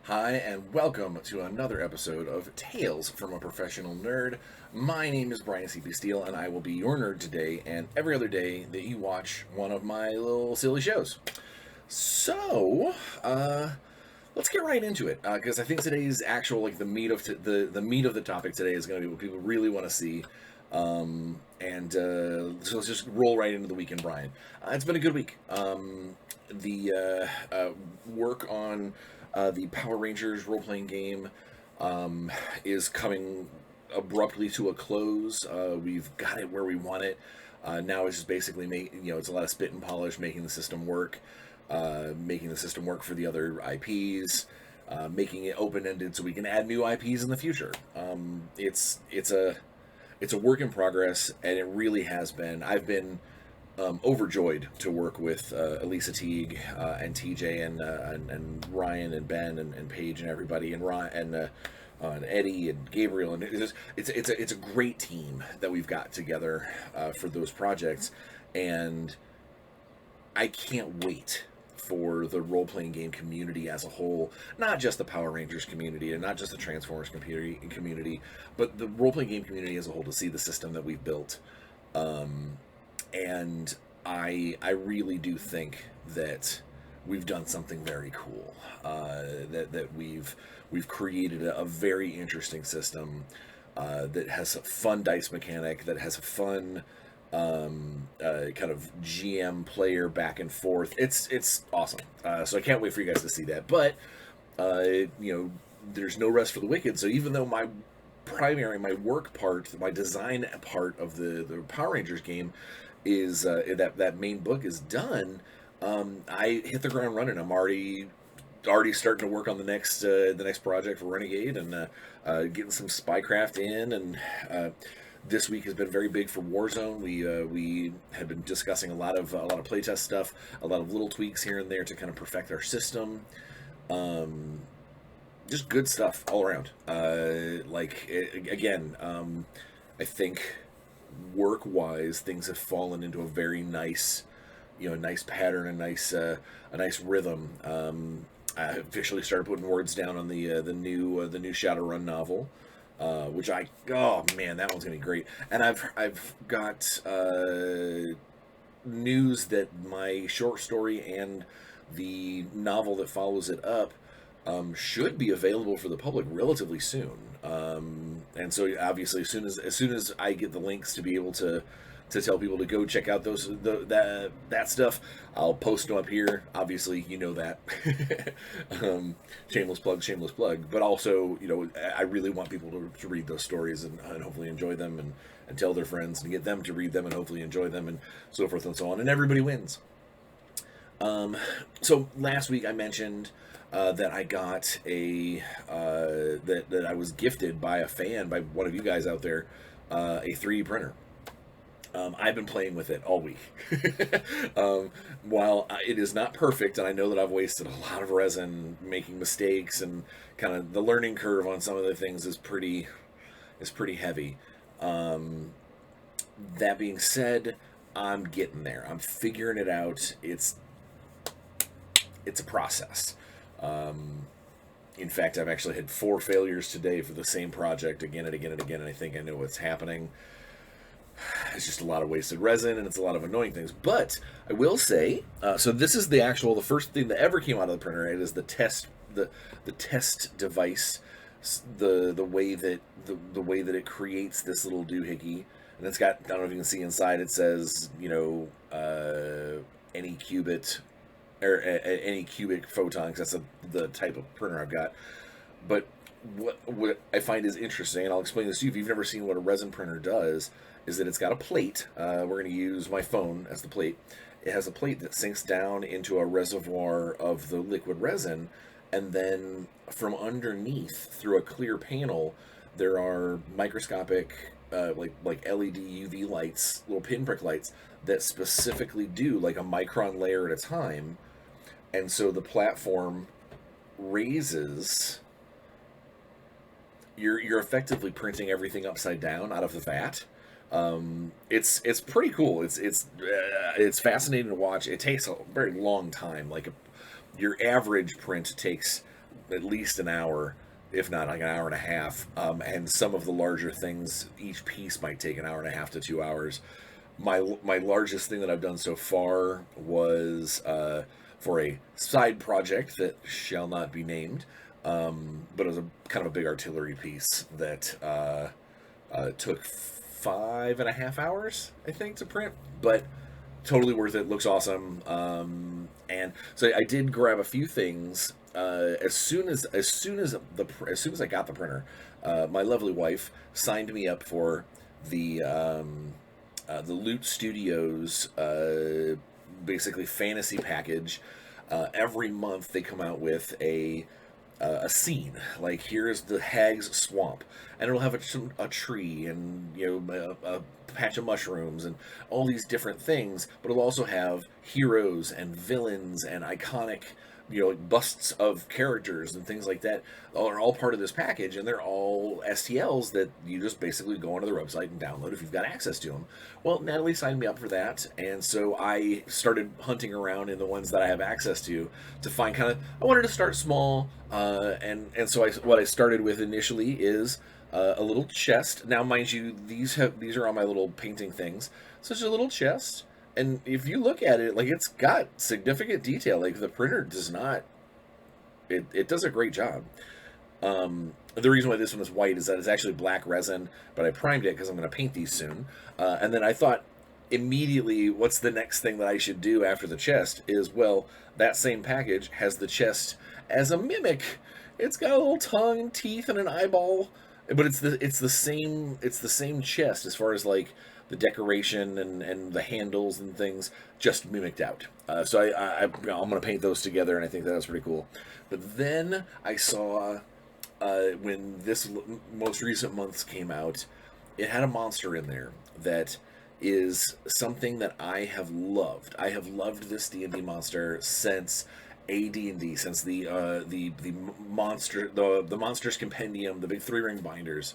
Hi, and welcome to another episode of Tales from a Professional Nerd. My name is Bryan Steele, and I will be your nerd today and every other day that you watch one of my little silly shows. So, let's get right into it, because I think today's actual, the meat of the meat of the topic today is going to be what people really want to see. So let's just roll right into the week in Bryan. It's been a good week. The work on the Power Rangers role-playing game is coming abruptly to a close. We've got it where we want it. Now it's just basically it's a lot of spit and polish, making the system work for the other IPs, making it open-ended so we can add new IPs in the future. It's a work in progress, and it really has been. I've been overjoyed to work with Elisa Teague and TJ and Ryan and Ben and Paige and everybody and Eddie and Gabriel, and it's a great team that we've got together for those projects, and I can't wait for the role-playing game community as a whole, not just the Power Rangers community and not just the Transformers community, but the role-playing game community as a whole, to see the system that we've built. And I really do think that we've done something very cool. That we've created a very interesting system that has a fun dice mechanic, that has a fun kind of GM player back and forth. It's awesome. So I can't wait for you guys to see that. But there's no rest for the wicked. So even though my work part, my design part of the Power Rangers game is that main book is done, I hit the ground running. I'm already starting to work on the next project for Renegade, and getting some spycraft in. And this week has been very big for Warzone. We had been discussing a lot of playtest stuff, a lot of little tweaks here and there to kind of perfect our system. Just good stuff all around. I think work-wise, things have fallen into a very nice pattern, a nice rhythm. I officially started putting words down on the new Shadowrun novel, oh man, that one's gonna be great. And I've got news that my short story and the novel that follows it up should be available for the public relatively soon. And so obviously, as soon as I get the links to be able to tell people to go check out that stuff, I'll post them up here. Obviously, you know that. Shameless plug. But also, I really want people to read those stories and hopefully enjoy them, and tell their friends and get them to read them and hopefully enjoy them, and so forth and so on. And everybody wins. So last week I mentioned that I got that I was gifted by a fan, by one of you guys out there, a 3D printer. I've been playing with it all week. While it is not perfect, and I know that I've wasted a lot of resin making mistakes, and kind of the learning curve on some of the things is pretty heavy. That being said, I'm getting there. I'm figuring it out. It's a process. In fact, I've actually had 4 failures today for the same project again and again and again, and I think I know what's happening. It's just a lot of wasted resin, and it's a lot of annoying things. But I will say, so this is the first thing that ever came out of the printer. It is the test device, the way that it creates this little doohickey, and it's got, I don't know if you can see inside. It says any qubit or any cubic photons. That's the type of printer I've got. But what I find is interesting, and I'll explain this to you if you've never seen what a resin printer does, is that it's got a plate. We're going to use my phone as the plate. It has a plate that sinks down into a reservoir of the liquid resin, and then from underneath, through a clear panel, there are microscopic like LED UV lights, little pinprick lights, that specifically do like a micron layer at a time. And so the platform raises. You're effectively printing everything upside down out of the vat. It's pretty cool. It's fascinating to watch. It takes a very long time. Like your average print takes at least an hour, if not like an hour and a half. And some of the larger things, each piece might take an hour and a half to 2 hours. My largest thing that I've done so far was for a side project that shall not be named, but it was a kind of a big artillery piece that took 5.5 hours, I think, to print, but totally worth it. Looks awesome. And so I did grab a few things as soon as I got the printer. My lovely wife signed me up for the Loot Studios basically fantasy package. Every month they come out with a scene. Like, here's the Hag's Swamp, and it'll have a tree and a patch of mushrooms and all these different things, but it'll also have heroes and villains and iconic like busts of characters and things like that are all part of this package, and they're all STLs that you just basically go onto the website and download if you've got access to them. Well, Natalie signed me up for that, and so I started hunting around in the ones that I have access to find kind of. I wanted to start small, and so what I started with initially is a little chest. Now, mind you, these are on my little painting things. So it's a little chest. And if you look at it, like, it's got significant detail. Like, the printer does not, it does a great job. The reason why this one is white is that it's actually black resin, but I primed it because I'm going to paint these soon. And then I thought immediately, what's the next thing that I should do after the chest is, well, that same package has the chest as a mimic. It's got a little tongue and teeth and an eyeball, but it's the same chest as far as like the decoration and the handles and things, just mimicked out. So I'm going to paint those together, and I think that's pretty cool. But then I saw, when this most recent months came out, it had a monster in there that is something that I have loved. I have loved this D&D monster since AD&D, since the Monsters Compendium, the big 3-ring binders.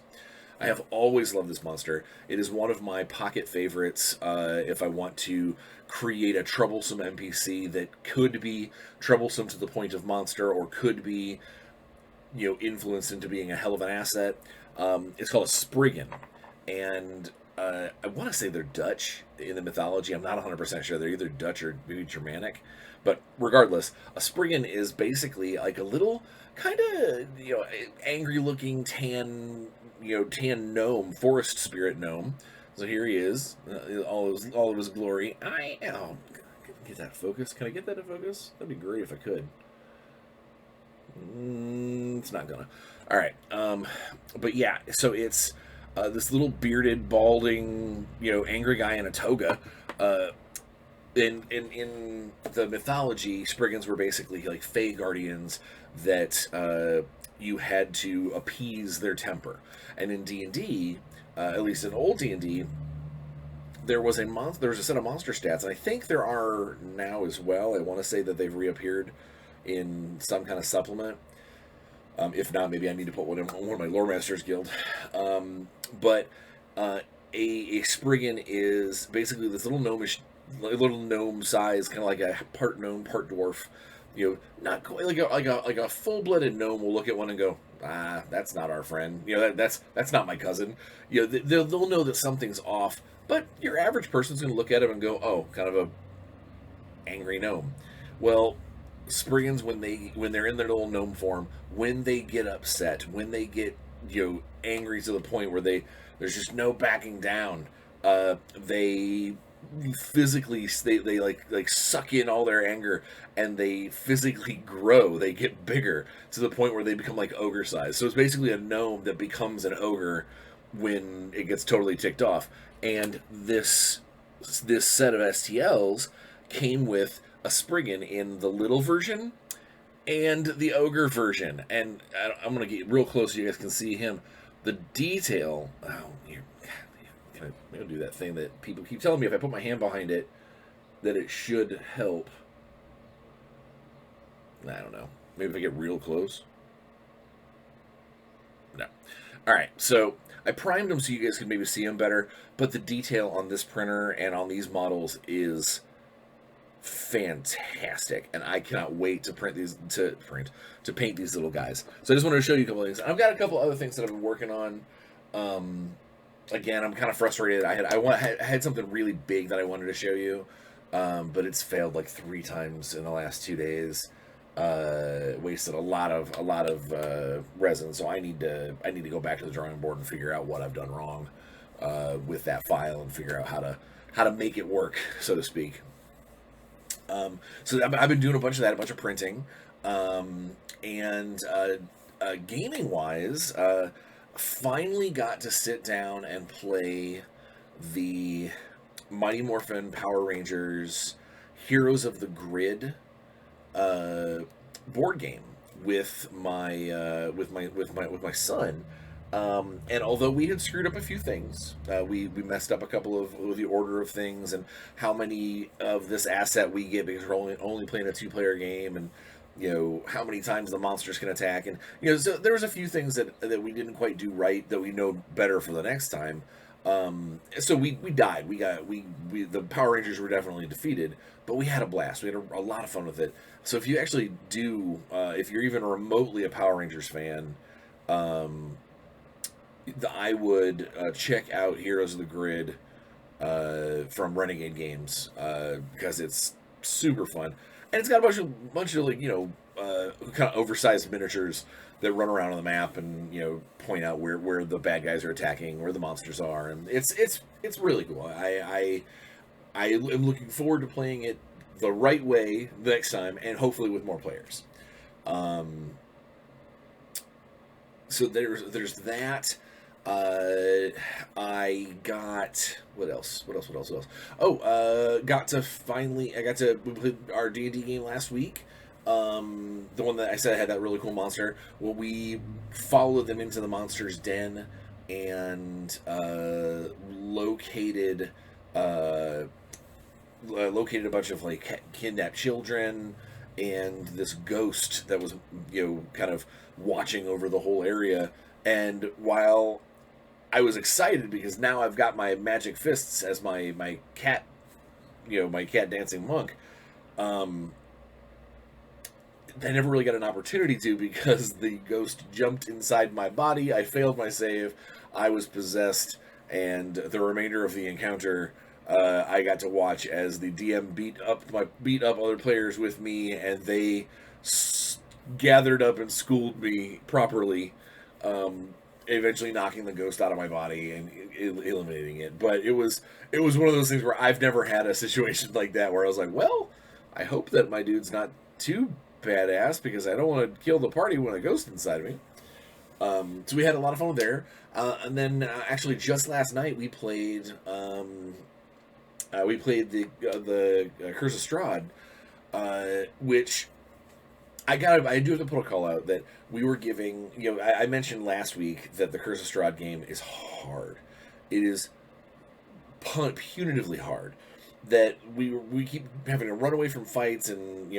I have always loved this monster. It is one of my pocket favorites if I want to create a troublesome NPC that could be troublesome to the point of monster, or could be, influenced into being a hell of an asset. It's called a Spriggan, and I want to say they're Dutch in the mythology. I'm not 100% sure. They're either Dutch or maybe Germanic. But regardless, a Spriggan is basically like a little kind of, angry-looking tan gnome, forest spirit gnome. So here he is, all of his glory. Get that focus. Can I get that to focus? That'd be great if I could. It's not gonna. All right. But yeah, so it's this little bearded, balding, angry guy in a toga. In the mythology, Spriggans were basically like Fey guardians that you had to appease their temper. And in D&D, at least in old D&D, there was a set of monster stats, and I think there are now as well. I want to say that they've reappeared in some kind of supplement. If not, maybe I need to put one in one of my Lore Masters Guild. But a Spriggan is basically this little gnome size, kind of like a part gnome, part dwarf. Not quite like a full-blooded gnome will look at one and go, that's not our friend. That's not my cousin. They'll know that something's off. But your average person's going to look at him and go, oh, kind of a angry gnome. Well, Spriggans, when they're in their little gnome form, when they get upset, when they get angry to the point where there's just no backing down, they physically they like suck in all their anger, and they physically grow. They get bigger to the point where they become like ogre size. So it's basically a gnome that becomes an ogre when it gets totally ticked off. And this set of STLs came with a Spriggan in the little version and the ogre version. And I'm going to get real close so you guys can see him. The detail... I'm going to do that thing that people keep telling me if I put my hand behind it that it should help. I don't know. Maybe if I get real close. No. Alright, so I primed them so you guys can maybe see them better, but the detail on this printer and on these models is fantastic, and I cannot wait to paint these little guys. So I just wanted to show you a couple of things. I've got a couple other things that I've been working on. Again, I'm kind of frustrated. I had something really big that I wanted to show you, but it's failed like 3 times in the last 2 days. Wasted a lot of resin, so I need to go back to the drawing board and figure out what I've done wrong with that file and figure out how to make it work, so to speak. So I've been doing a bunch of that, a bunch of printing, and gaming wise, finally got to sit down and play the Mighty Morphin Power Rangers Heroes of the Grid board game with my son. And although we had screwed up a few things, we messed up a couple of the order of things and how many of this asset we get because we're only playing a 2-player game, and how many times the monsters can attack, and so there was a few things that we didn't quite do right that we know better for the next time. So we died. The Power Rangers were definitely defeated, but we had a blast. We had a lot of fun with it. So if you actually do, if you're even remotely a Power Rangers fan, I would check out Heroes of the Grid from Renegade Games because it's super fun, and it's got a bunch of like kind of oversized miniatures that run around on the map and point out where the bad guys are attacking, where the monsters are, and it's really cool. I am looking forward to playing it the right way next time, and hopefully with more players. So there's that. I got what else? Oh, got to we played our D&D game last week. The one that I said had that really cool monster. Well, we followed them into the monster's den and located a bunch of like kidnapped children and this ghost that was kind of watching over the whole area. And while I was excited because now I've got my magic fists as my cat, my cat dancing monk, I never really got an opportunity to because the ghost jumped inside my body. I failed my save. I was possessed, and the remainder of the encounter, I got to watch as the DM beat up other players with me, and they gathered up and schooled me properly. Eventually knocking the ghost out of my body and eliminating it. But it was one of those things where I've never had a situation like that where I was like, well, I hope that my dude's not too badass because I don't want to kill the party when a ghost inside of me. So we had a lot of fun there. And then actually just last night we played the Curse of Strahd, which I do have to put a call out that we were giving, I mentioned last week that the Curse of Strahd game is hard. It is punitively hard. That we keep having to run away from fights, and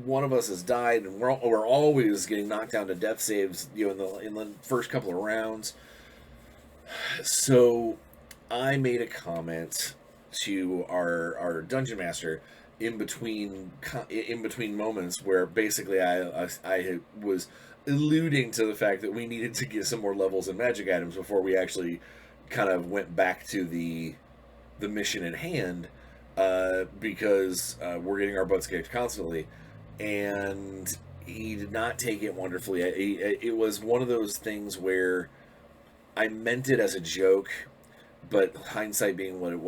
one of us has died, and we're always getting knocked down to death saves, in the first couple of rounds. So I made a comment to our dungeon master in between moments where basically I was alluding to the fact that we needed to get some more levels and magic items before we actually kind of went back to the mission at hand, because we're getting our butts kicked constantly, and he did not take it wonderfully. It was one of those things where I meant it as a joke, but hindsight being what it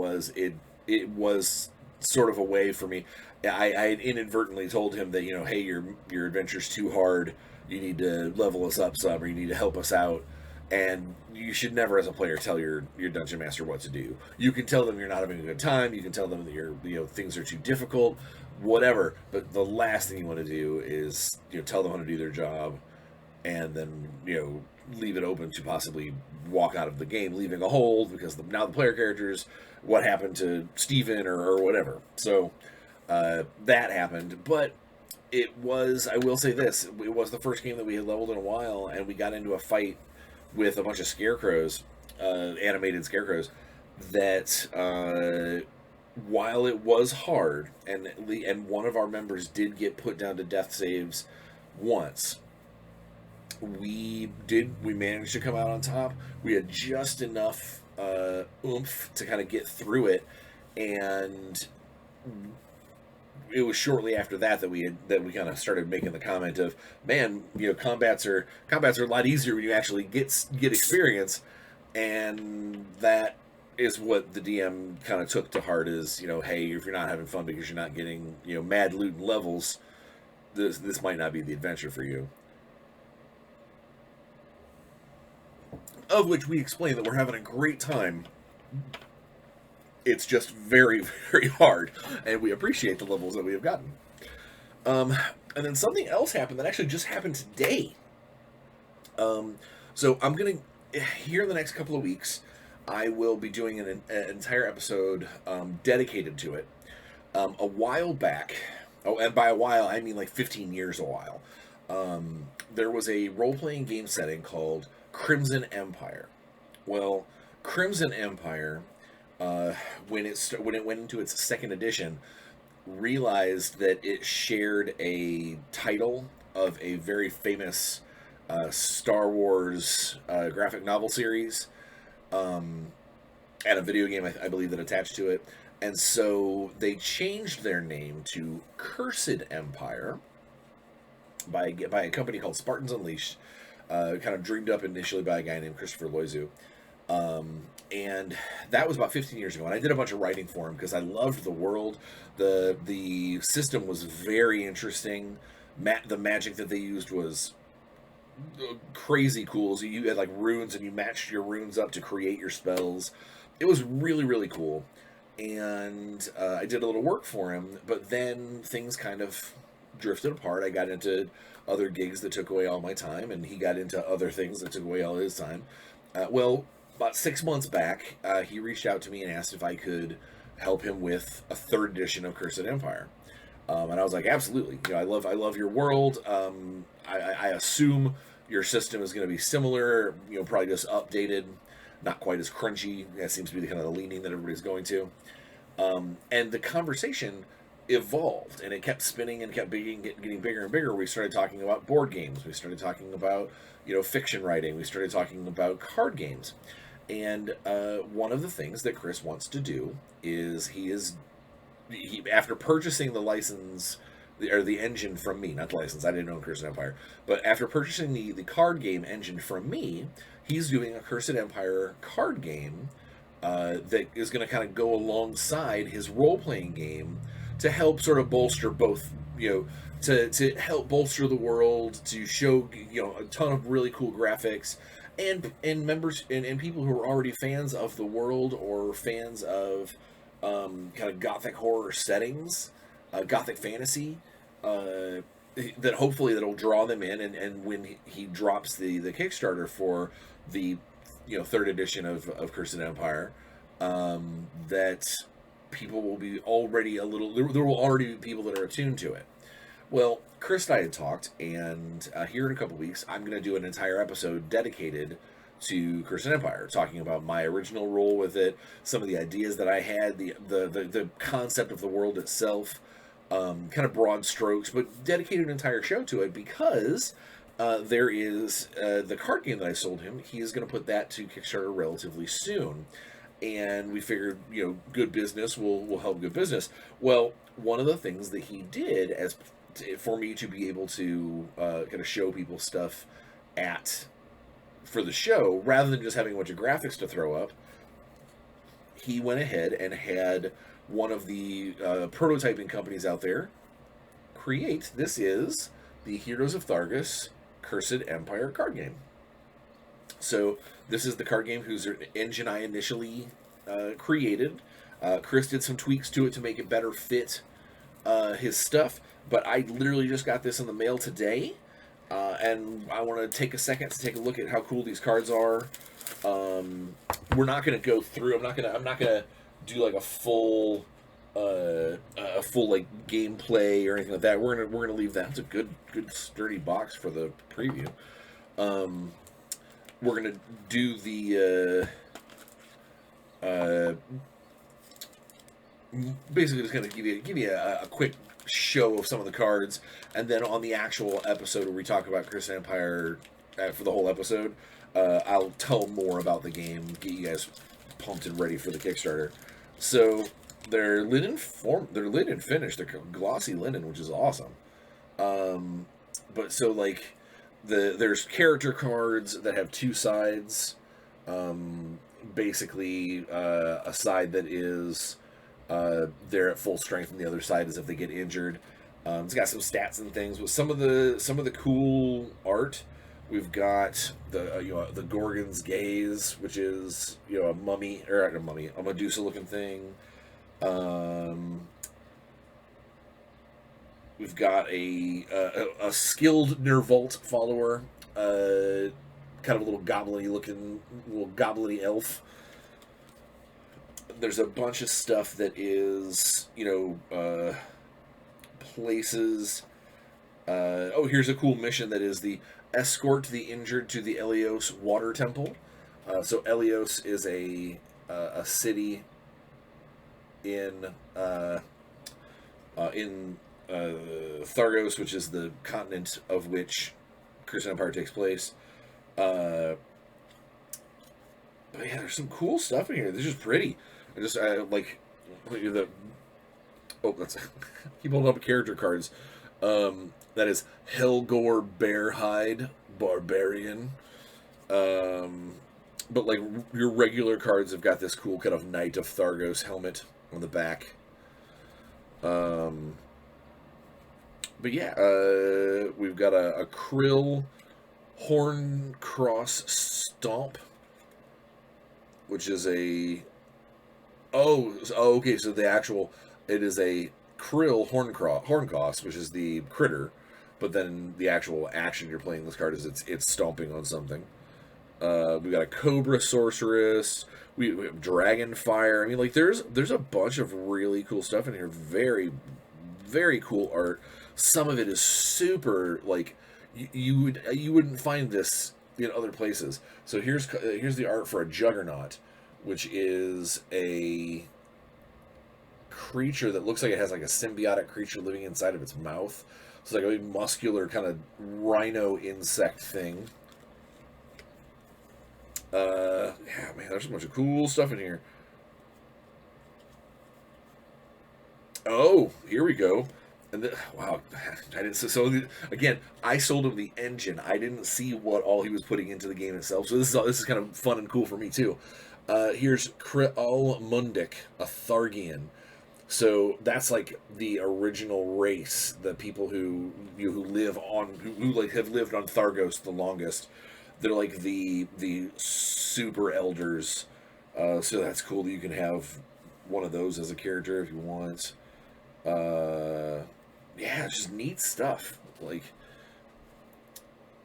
was sort of a way for me. I had inadvertently told him that hey, your adventure's too hard. You need to level us up some, or you need to help us out. And you should never, as a player, tell your dungeon master what to do. You can tell them you're not having a good time. You can tell them that things are too difficult, whatever. But the last thing you want to do is tell them how to do their job, and then leave it open to possibly walk out of the game, leaving a hole because now the player characters, what happened to Steven or whatever. So that happened, but it was, I will say this, it was the first game that we had leveled in a while, and we got into a fight with a bunch of scarecrows, animated scarecrows, that while it was hard, and one of our members did get put down to death saves once, we managed to come out on top. We had just enough oomph to kind of get through it, and it was shortly after that we kind of started making the comment of, man, combats are a lot easier when you actually get experience, and that is what the DM kind of took to heart is, hey, if you're not having fun because you're not getting mad loot and levels, this might not be the adventure for you. Of which we explain that we're having a great time. It's just very, very hard, and we appreciate the levels that we have gotten. And then something else happened that actually just happened today. So I'm going to, here in the next couple of weeks, I will be doing an entire episode dedicated to it. A while back, and by a while, I mean like 15 years a while, there was a role-playing game setting called Crimson Empire. Well, Crimson Empire, when it went into its second edition, realized that it shared a title of a very famous Star Wars graphic novel series, and a video game, I believe, that attached to it. And so they changed their name to Cursed Empire by a company called Spartans Unleashed, kind of dreamed up initially by a guy named Christopher Loiseau. And that was about 15 years ago, and I did a bunch of writing for him because I loved the world. The system was very interesting. The magic that they used was crazy cool. So you had like runes, and you matched your runes up to create your spells. It was really, really cool. And I did a little work for him, but then things kind of drifted apart. I got into other gigs that took away all my time, and he got into other things that took away all his time. Well, about 6 months back, he reached out to me and asked if I could help him with a third edition of Cursed Empire. And I was like, absolutely. I love your world. I assume your system is going to be similar, probably just updated, not quite as crunchy. That seems to be the kind of the leaning that everybody's going to. And the conversation evolved, and it kept spinning and kept getting bigger and bigger. We started talking about board games. We started talking about fiction writing. We started talking about card games. And one of the things that Chris wants to do is he after purchasing the license, or the engine from me, not the license, I didn't own Cursed Empire, but after purchasing the card game engine from me, he's doing a Cursed Empire card game that is going to kind of go alongside his role-playing game to help sort of bolster both, to help bolster the world, to show, a ton of really cool graphics, and members and people who are already fans of the world or fans of kind of gothic horror settings, gothic fantasy, that hopefully that'll draw them in, and when he drops the Kickstarter for the third edition of Cursed Empire, that people will be already there will already be people that are attuned to it. Well, Chris and I had talked, and here in a couple weeks, I'm going to do an entire episode dedicated to Cursed Empire, talking about my original role with it, some of the ideas that I had, the concept of the world itself, kind of broad strokes, but dedicated an entire show to it because there is the card game that I sold him. He is going to put that to Kickstarter relatively soon. And we figured, good business will help good business. Well, one of the things that he did for me to be able to kind of show people stuff for the show, rather than just having a bunch of graphics to throw up, he went ahead and had one of the prototyping companies out there create. This is the Heroes of Thargus Cursed Empire card game. So this is the card game whose engine I initially created. Chris did some tweaks to it to make it better fit his stuff, but I literally just got this in the mail today, and I want to take a second to take a look at how cool these cards are. We're not going to go through. I'm not gonna do like a full like gameplay or anything like that. We're gonna leave that. It's a good sturdy box for the preview. We're gonna do the basically just going to give you a quick show of some of the cards, and then on the actual episode where we talk about Chris Empire for the whole episode, I'll tell more about the game, get you guys pumped and ready for the Kickstarter. So they're linen finish, they're glossy linen, which is awesome. But so like there's character cards that have two sides. Basically, a side that is they're at full strength, and the other side is if they get injured. It's got some stats and things with some of the cool art. We've got the Gorgon's Gaze, which is a mummy or a mummy, a Medusa looking thing. We've got a skilled Nervault follower, kind of a little goblin-y elf. There's a bunch of stuff that is, places. Here's a cool mission that is the escort the injured to the Elios Water Temple. So Elios is a city in Thargos, which is the continent of which Chris Empire takes place. But yeah, there's some cool stuff in here. This is pretty. I just like the. Oh, that's keep holding up character cards. That is Helgor Bearhide Barbarian. But like your regular cards have got this cool kind of Knight of Thargos helmet on the back. But yeah, we've got a Krill Horncross Stomp, which is a okay. So it is a Krill Horncross, which is the critter, but then the actual action you're playing this card is it's stomping on something. We got a Cobra Sorceress. We have Dragonfire. I mean, like there's a bunch of really cool stuff in here. Very, very cool art. Some of it is super like you wouldn't find this in other places. So here's the art for a Juggernaut, which is a creature that looks like it has like a symbiotic creature living inside of its mouth. It's like a big muscular kind of rhino insect thing. Yeah, man, there's a bunch of cool stuff in here. Oh, here we go. And wow, I didn't. So again, I sold him the engine. I didn't see what all he was putting into the game itself. So this is kind of fun and cool for me too. Here's Kreal Mundik, a Thargian. So that's like the original race, the people who live on who like have lived on Thargos the longest. They're like the super elders. So that's cool that you can have one of those as a character if you want. Yeah, it's just neat stuff. Like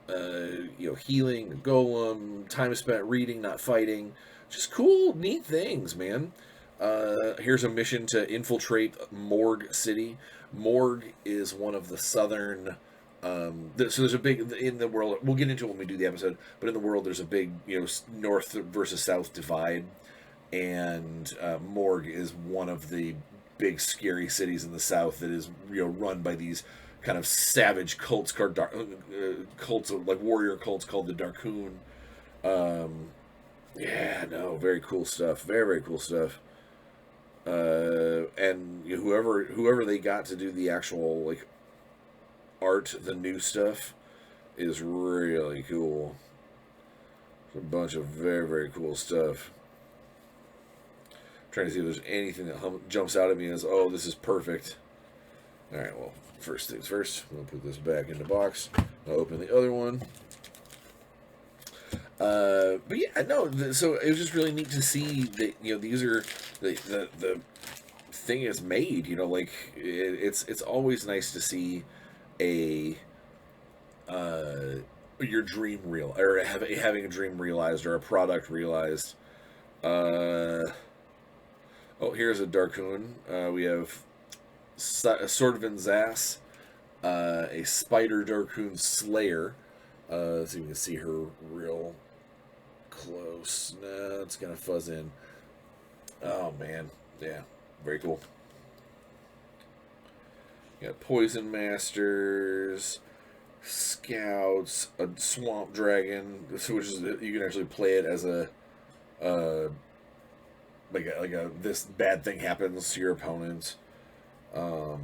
healing, a golem, time spent reading, not fighting. Just cool, neat things, man. Here's a mission to infiltrate Morgue City. Morgue is one of the southern. So there's a big in the world. We'll get into it when we do the episode. But in the world, there's a big north versus south divide, and Morgue is one of the big scary cities in the south that is run by these kind of savage cults called cults like warrior cults called the Darkoon. Yeah, no, very cool stuff. Very, very cool stuff. And whoever they got to do the actual like art, the new stuff, is really cool. It's a bunch of very, very cool stuff. I'm trying to see if there's anything that jumps out at me as, oh, this is perfect. All right, well, first things first. We'll put this back in the box. I'll open the other one. But yeah, no. So it was just really neat to see that these are the thing is made. Like it's always nice to see your dream real or having a dream realized or a product realized. Oh, here's a Darkoon. We have a Sword of Inzas, a Spider Darkoon Slayer. So you can see her real close. No, it's gonna fuzz in. Oh man, yeah. Very cool. You got Poison Masters, Scouts, a Swamp Dragon, which is you can actually play it as a this bad thing happens to your opponent. Yeah,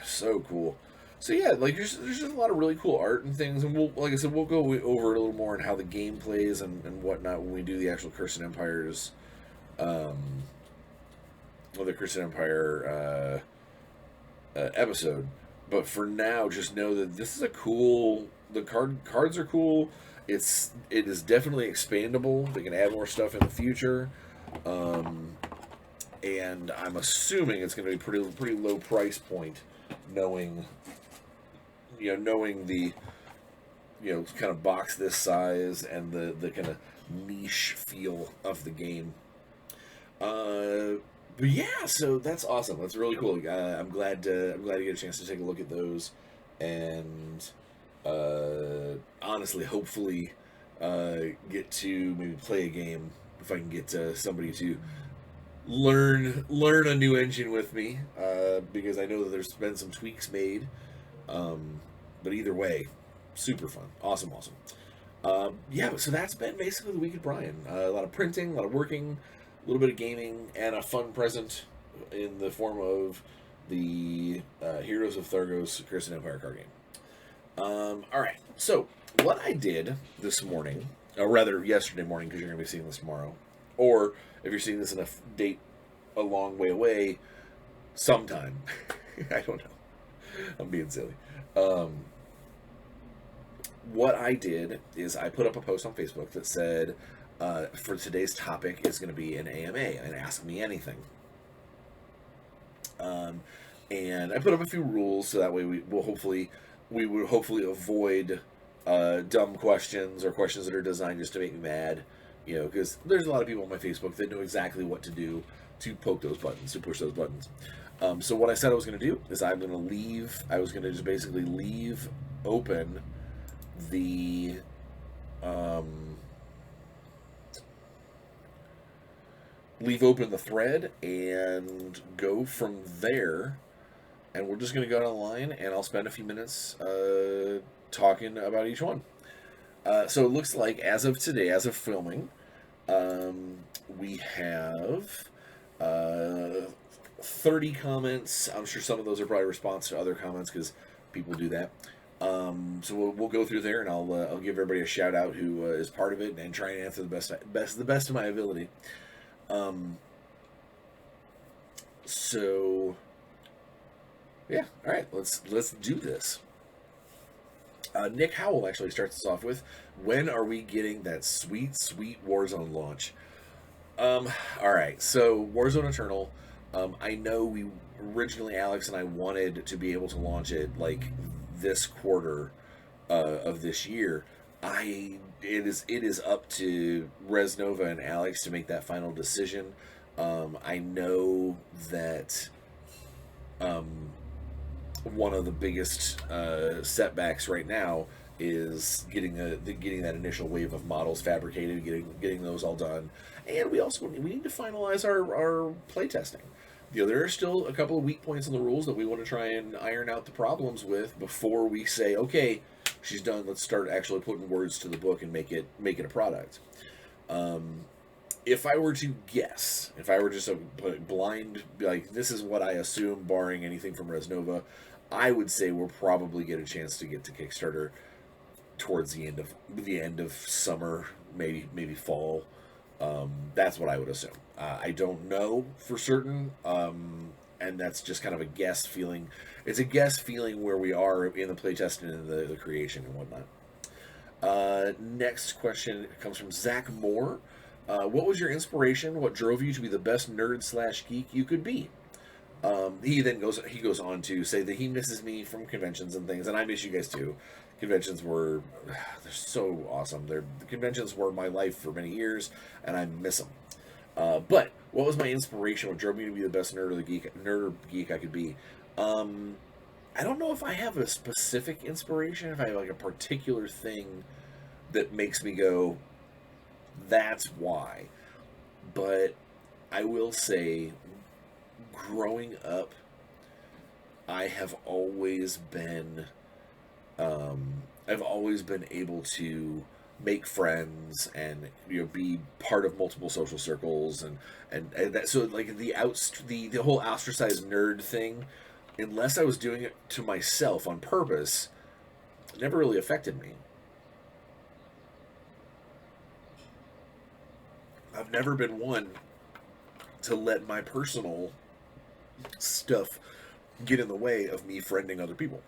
so cool. So yeah, like there's just a lot of really cool art and things, and we'll, like I said, we'll go over it a little more and how the game plays and whatnot when we do the actual Cursed Empires, the Cursed Empire episode. But for now, just know that this is a cool. The cards are cool. It is definitely expandable. They can add more stuff in the future, and I'm assuming it's going to be pretty low price point, knowing the kind of box this size and the kind of niche feel of the game. But yeah, so that's awesome. That's really cool. I'm glad to get a chance to take a look at those, and honestly, hopefully, get to maybe play a game if I can get somebody to learn a new engine with me, because I know that there's been some tweaks made. But either way, super fun, awesome. Yeah, so that's been basically the week at Bryan. A lot of printing, a lot of working, a little bit of gaming, and a fun present in the form of the Heroes of Thargos Cursed Empire card game. All right, so what I did this morning, or rather yesterday morning, because you're going to be seeing this tomorrow, or if you're seeing this in a date a long way away, sometime. I don't know. I'm being silly. What I did is I put up a post on Facebook that said, for today's topic is going to be an AMA, and Ask Me Anything. And I put up a few rules so that way we would hopefully avoid dumb questions or questions that are designed just to make me mad, because there's a lot of people on my Facebook that know exactly what to do to poke those buttons, to push those buttons. So what I said I was going to do is I was going to just basically leave open the thread and go from there, and we're just going to go down the line, and I'll spend a few minutes talking about each one. So it looks like as of today, as of filming, we have 30 comments. I'm sure some of those are probably response to other comments because people do that. So we'll go through there, and I'll give everybody a shout out who is part of it, and try and answer the best of my ability. So yeah, all right, let's do this. Nick Howell actually starts us off with, when are we getting that sweet Warzone launch? All right, so Warzone Eternal. I know we originally, Alex and I, wanted to be able to launch it like this quarter of this year. It is up to Resnova and Alex to make that final decision. I know that one of the biggest setbacks right now is getting that initial wave of models fabricated, getting those all done, and we need to finalize our playtesting. There are still a couple of weak points in the rules that we want to try and iron out the problems with before we say, okay, she's done. Let's start actually putting words to the book and make it a product. If I were to guess, if I were just a blind, like, this is what I assume, barring anything from Resnova, I would say we'll probably get a chance to get to Kickstarter towards the end of summer, maybe fall. That's what I would assume. I don't know for certain, and that's just kind of a guess feeling. It's a guess feeling where we are in the playtesting and the creation and whatnot. Next question comes from Zach Moore. What was your inspiration? What drove you to be the best nerd/geek you could be? He goes on to say that he misses me from conventions and things, and I miss you guys too. Conventions they're so awesome. The conventions were my life for many years, and I miss them. But what was my inspiration? What drove me to be the best nerd or geek I could be? I don't know if I have a specific inspiration, if I have like a particular thing that makes me go, that's why. But I will say, growing up, I have always been, I've always been able to make friends and be part of multiple social circles and that, so like the whole ostracized nerd thing, unless I was doing it to myself on purpose, it never really affected me. I've never been one to let my personal stuff get in the way of me friending other people.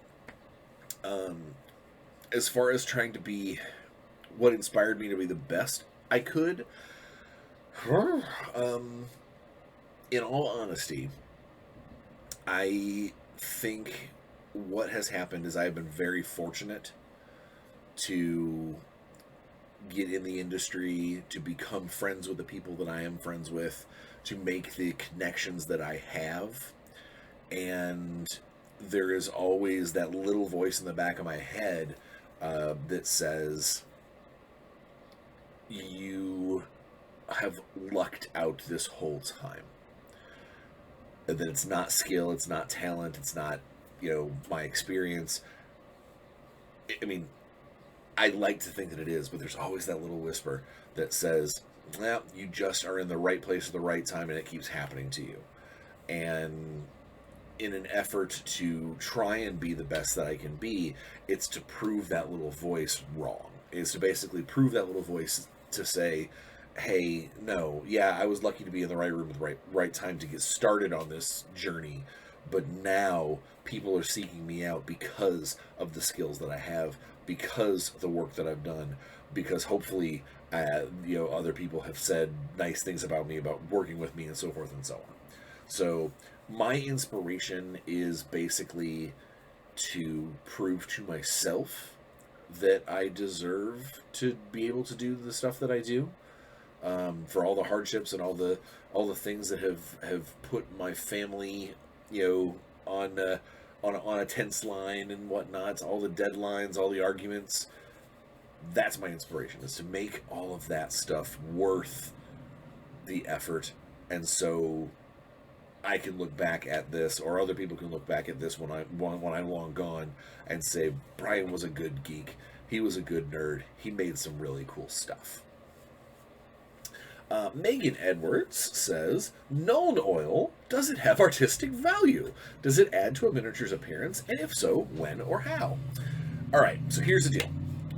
Um, as far as trying to be what inspired me to be the best I could, um, in all honesty, I think what has happened is I've been very fortunate to get in the industry, to become friends with the people that I am friends with, to make the connections that I have. And there is always that little voice in the back of my head that says, you have lucked out this whole time. And that it's not skill, it's not talent, it's not, my experience. I mean, I like to think that it is, but there's always that little whisper that says, well, you just are in the right place at the right time and it keeps happening to you. And in an effort to try and be the best that I can be, it's to prove that little voice wrong. It's to basically prove that little voice to say, hey, no, yeah, I was lucky to be in the right room at the right time to get started on this journey, but now people are seeking me out because of the skills that I have, because of the work that I've done, because hopefully, other people have said nice things about me, about working with me, and so forth and so on. So my inspiration is basically to prove to myself that I deserve to be able to do the stuff that I do, for all the hardships and all the things that have put my family, on a tense line and whatnot, all the deadlines, all the arguments. That's my inspiration, is to make all of that stuff worth the effort, and so I can look back at this, or other people can look back at this when I'm long gone, and say, Bryan was a good geek. He was a good nerd. He made some really cool stuff. Megan Edwards says, Nuln oil, does it have artistic value? Does it add to a miniature's appearance? And if so, when or how? Alright, so here's the deal.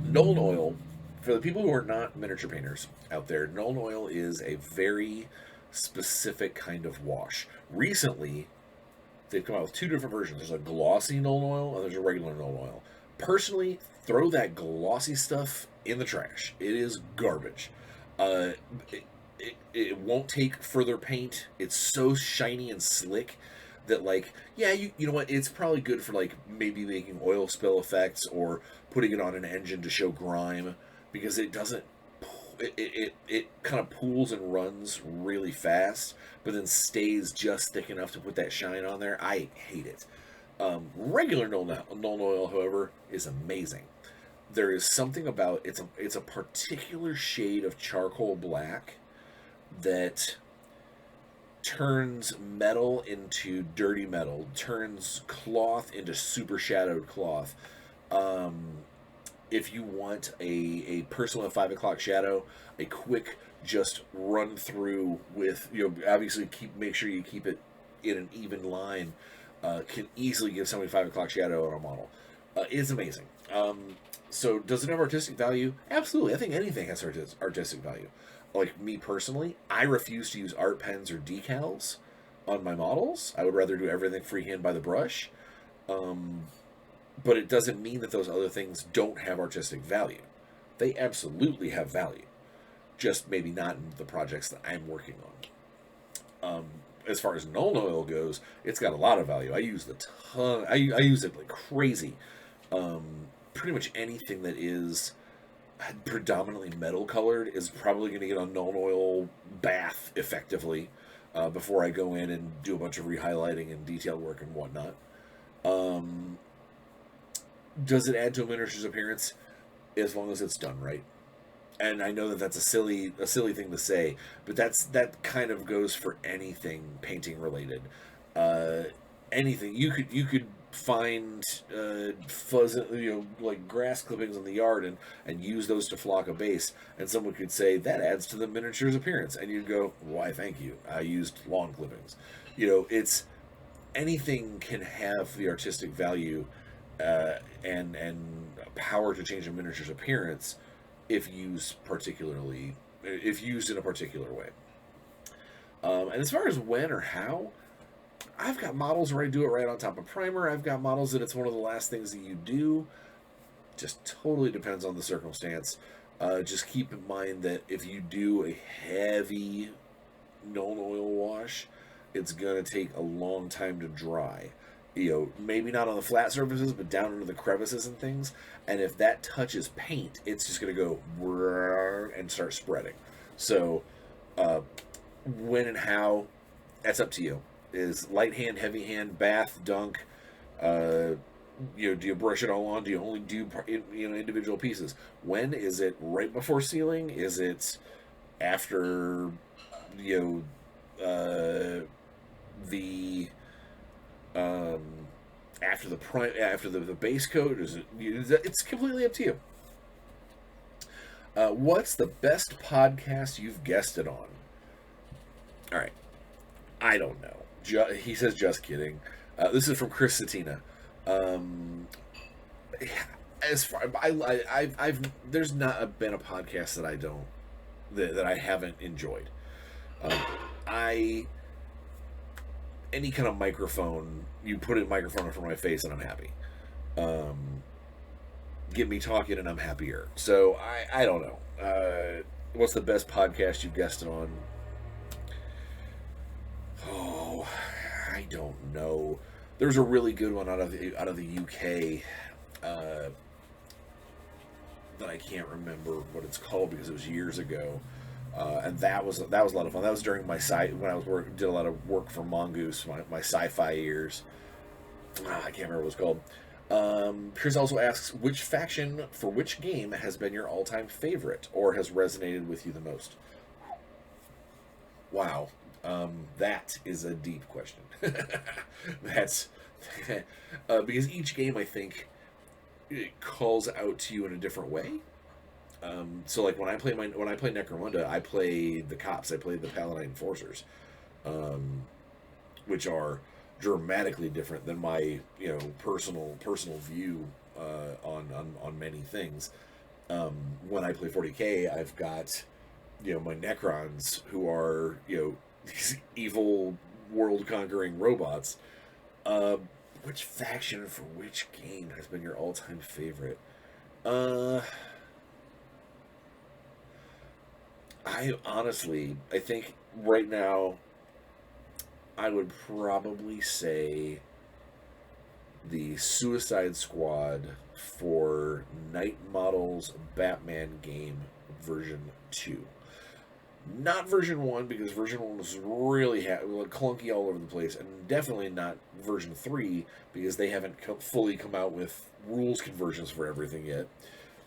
Nuln oil, for the people who are not miniature painters out there, Nuln oil is a very specific kind of wash. Recently, they've come out with two different versions. There's a glossy Nuln oil and there's a regular Nuln oil. Personally, throw that glossy stuff in the trash. It is garbage. It won't take further paint. It's so shiny and slick that, like, yeah, you know what? It's probably good for, like, maybe making oil spill effects or putting it on an engine to show grime, because it doesn't. It kind of pools and runs really fast, but then stays just thick enough to put that shine on there. I hate it. Regular Nuln oil, however, is amazing. There is something about it's a particular shade of charcoal black that turns metal into dirty metal, turns cloth into super shadowed cloth. If you want a personal 5 o'clock shadow, a quick just run through with, obviously make sure you keep it in an even line, can easily give somebody 5 o'clock shadow on a model. It's amazing. So does it have artistic value? Absolutely. I think anything has artistic value. Like me personally, I refuse to use art pens or decals on my models. I would rather do everything freehand by the brush. But it doesn't mean that those other things don't have artistic value. They absolutely have value. Just maybe not in the projects that I'm working on. As far as Nuln oil goes, it's got a lot of value. I use the ton. I use it like crazy. Pretty much anything that is predominantly metal colored is probably going to get a Nuln oil bath effectively, before I go in and do a bunch of rehighlighting and detail work and whatnot. Does it add to a miniature's appearance? As long as it's done right. and I know that that's a silly thing to say, but that kind of goes for anything painting related. Uh, Anything you could find fuzz, like grass clippings in the yard and use those to flock a base, and someone could say that adds to the miniature's appearance, and you'd go, why, thank you, I used lawn clippings. It's anything can have the artistic value and power to change a miniature's appearance if used in a particular way. And as far as when or how, I've got models where I do it right on top of primer. I've got models that it's one of the last things that you do. Just totally depends on the circumstance. Just keep in mind that if you do a heavy Null oil wash, it's going to take a long time to dry. Maybe not on the flat surfaces, but down into the crevices and things. And if that touches paint, it's just going to go and start spreading. So, when and how, that's up to you. Is light hand, heavy hand, bath, dunk? Do you brush it all on? Do you only do individual pieces? When is it right before sealing? Is it after after the base coat? Is it? It's completely up to you. What's the best podcast you've guested on? All right, I don't know. He says, just kidding. This is from Chris Satina. As far I've there's not been a podcast that I haven't enjoyed. Any kind of microphone, you put a microphone in front of my face and I'm happy. Get me talking and I'm happier. So I don't know. What's the best podcast you've guested on? Oh, I don't know. There's a really good one out of the UK that I can't remember what it's called because it was years ago, and that was a lot of fun. That was during my when I was did a lot of work for Mongoose, my sci-fi years. I can't remember what it's called. Chris also asks, which faction for which game has been your all-time favorite or has resonated with you the most? Wow. That is a deep question. That's because each game, I think, it calls out to you in a different way. So like when I play Necromunda, I play the cops. I play the Paladin Enforcers, which are dramatically different than my personal view on many things. When I play 40K, I've got my Necrons, who are these evil world-conquering robots. Which faction for which game has been your all-time favorite? I think right now I would probably say the Suicide Squad for Night Models Batman game version 2. Not version 1, because version 1 was really clunky all over the place, and definitely not version 3, because they haven't fully come out with rules conversions for everything yet.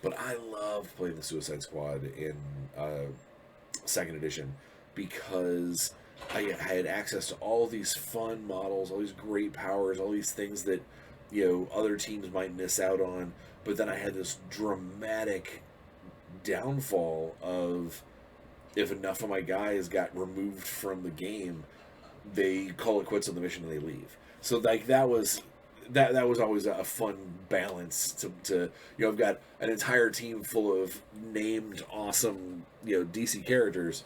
But I love playing the Suicide Squad in 2nd edition, because I had access to all these fun models, all these great powers, all these things that other teams might miss out on. But then I had this dramatic downfall of, if enough of my guys got removed from the game, they call it quits on the mission and they leave. So like that was always a fun balance to I've got an entire team full of named awesome DC characters,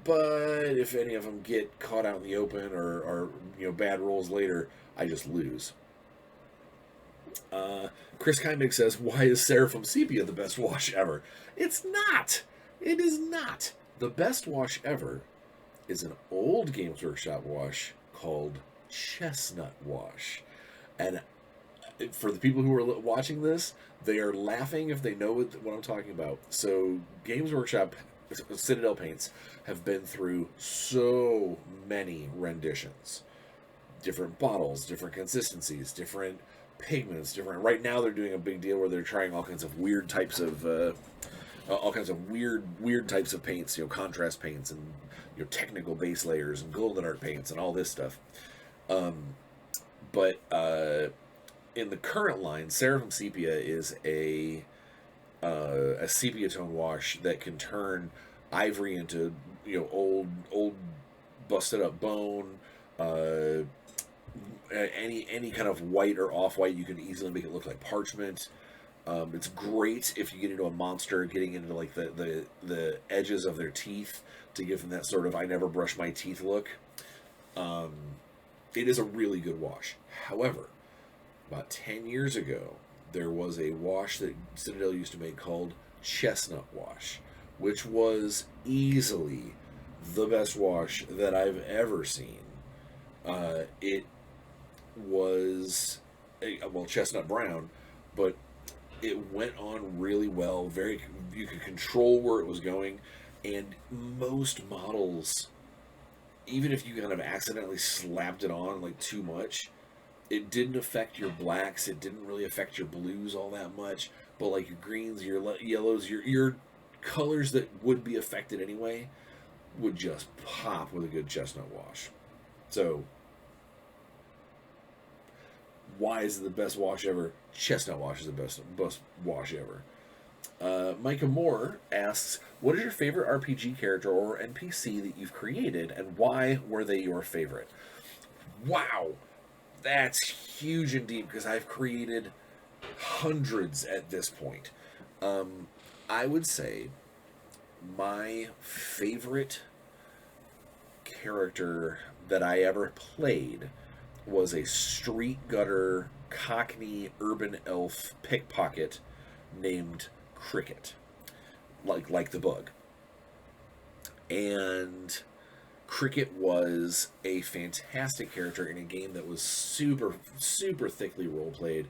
but if any of them get caught out in the open or bad rolls later, I just lose. Chris Keinbig says, why is Seraphim Sepia the best wash ever? It's not. It is not. The best wash ever is an old Games Workshop wash called Chestnut Wash. And for the people who are watching this, they are laughing if they know what I'm talking about. So Games Workshop Citadel paints have been through so many renditions. Different bottles, different consistencies, different pigments, different... Right now they're doing a big deal where they're trying all kinds of weird types of all kinds of weird types of paints, contrast paints and technical base layers and golden art paints and all this stuff. But in the current line, Seraphim Sepia is a sepia tone wash that can turn ivory into old busted up bone. Any kind of white or off white, you can easily make it look like parchment. It's great if you get into a monster, getting into like the edges of their teeth to give them that sort of I never brush my teeth look. It is a really good wash. However, about 10 years ago, there was a wash that Citadel used to make called Chestnut Wash, which was easily the best wash that I've ever seen. It was chestnut brown, but it went on really well. You could control where it was going, and most models, even if you kind of accidentally slapped it on like too much, it didn't affect your blacks. It didn't really affect your blues all that much. But like your greens, your yellows, your colors that would be affected anyway would just pop with a good chestnut wash. So, why is it the best wash ever? Chestnut Wash is the best wash ever. Micah Moore asks, what is your favorite RPG character or NPC that you've created, and why were they your favorite? Wow, that's huge and deep, because I've created hundreds at this point. I would say my favorite character that I ever played was a street gutter Cockney urban elf pickpocket named Cricket, like the bug. And Cricket was a fantastic character in a game that was super thickly role played,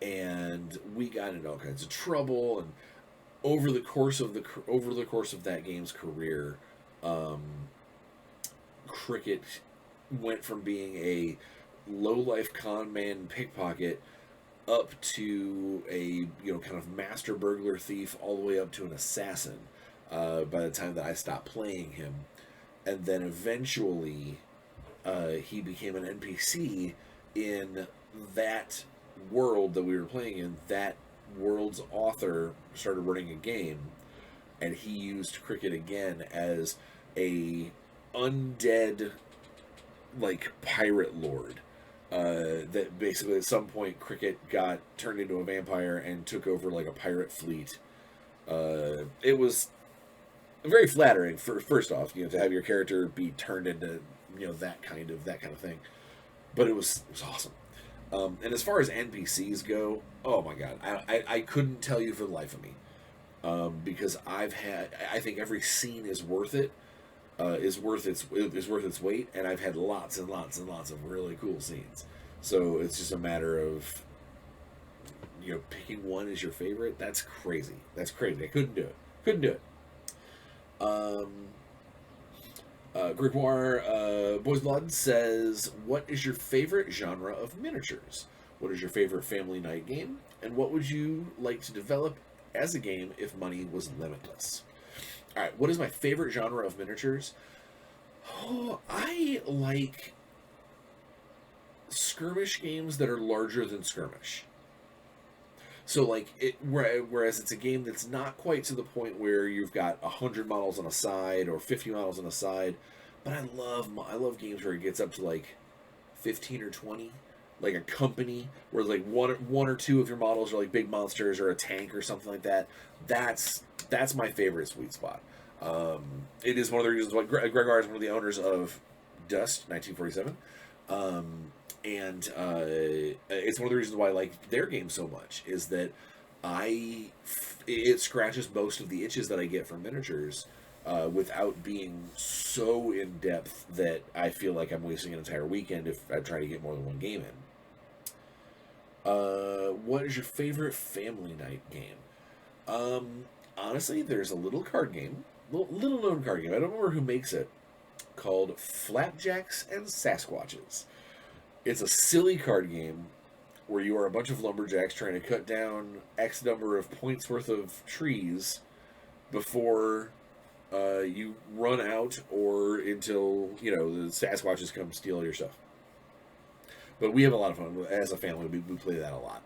and we got into all kinds of trouble. And over the course of that game's career, Cricket went from being a low-life con man pickpocket up to a kind of master burglar thief, all the way up to an assassin by the time that I stopped playing him. And then eventually he became an NPC in that world that we were playing in. That world's author started running a game, and he used Cricket again as a undead like pirate lord. That basically at some point Cricket got turned into a vampire and took over like a pirate fleet. It was very flattering for first off, to have your character be turned into that kind of thing. But it was awesome. And as far as NPCs go, oh my god, I couldn't tell you for the life of me, because I think every scene is worth it. Is worth its weight, and I've had lots and lots and lots of really cool scenes. So it's just a matter of picking one as your favorite. That's crazy. I couldn't do it. Gregoire Boys Blood says, what is your favorite genre of miniatures? What is your favorite family night game? And what would you like to develop as a game if money was limitless? All right, what is my favorite genre of miniatures? Oh, I like skirmish games that are larger than skirmish. So, whereas it's a game that's not quite to the point where you've got 100 models on a side or 50 models on a side, but I love games where it gets up to like 15 or 20, like a company where like one or two of your models are like big monsters or a tank or something like that. That's my favorite sweet spot. It is one of the reasons why Gregoire is one of the owners of Dust 1947. And it's one of the reasons why I like their game so much, is that it scratches most of the itches that I get from miniatures without being so in depth that I feel like I'm wasting an entire weekend if I try to get more than one game in. What is your favorite family night game? Honestly, there's a little card game, little known card game. I don't remember who makes it, called Flapjacks and Sasquatches. It's a silly card game where you are a bunch of lumberjacks trying to cut down X number of points worth of trees before you run out, or until the Sasquatches come steal your stuff. But we have a lot of fun as a family. We play that a lot.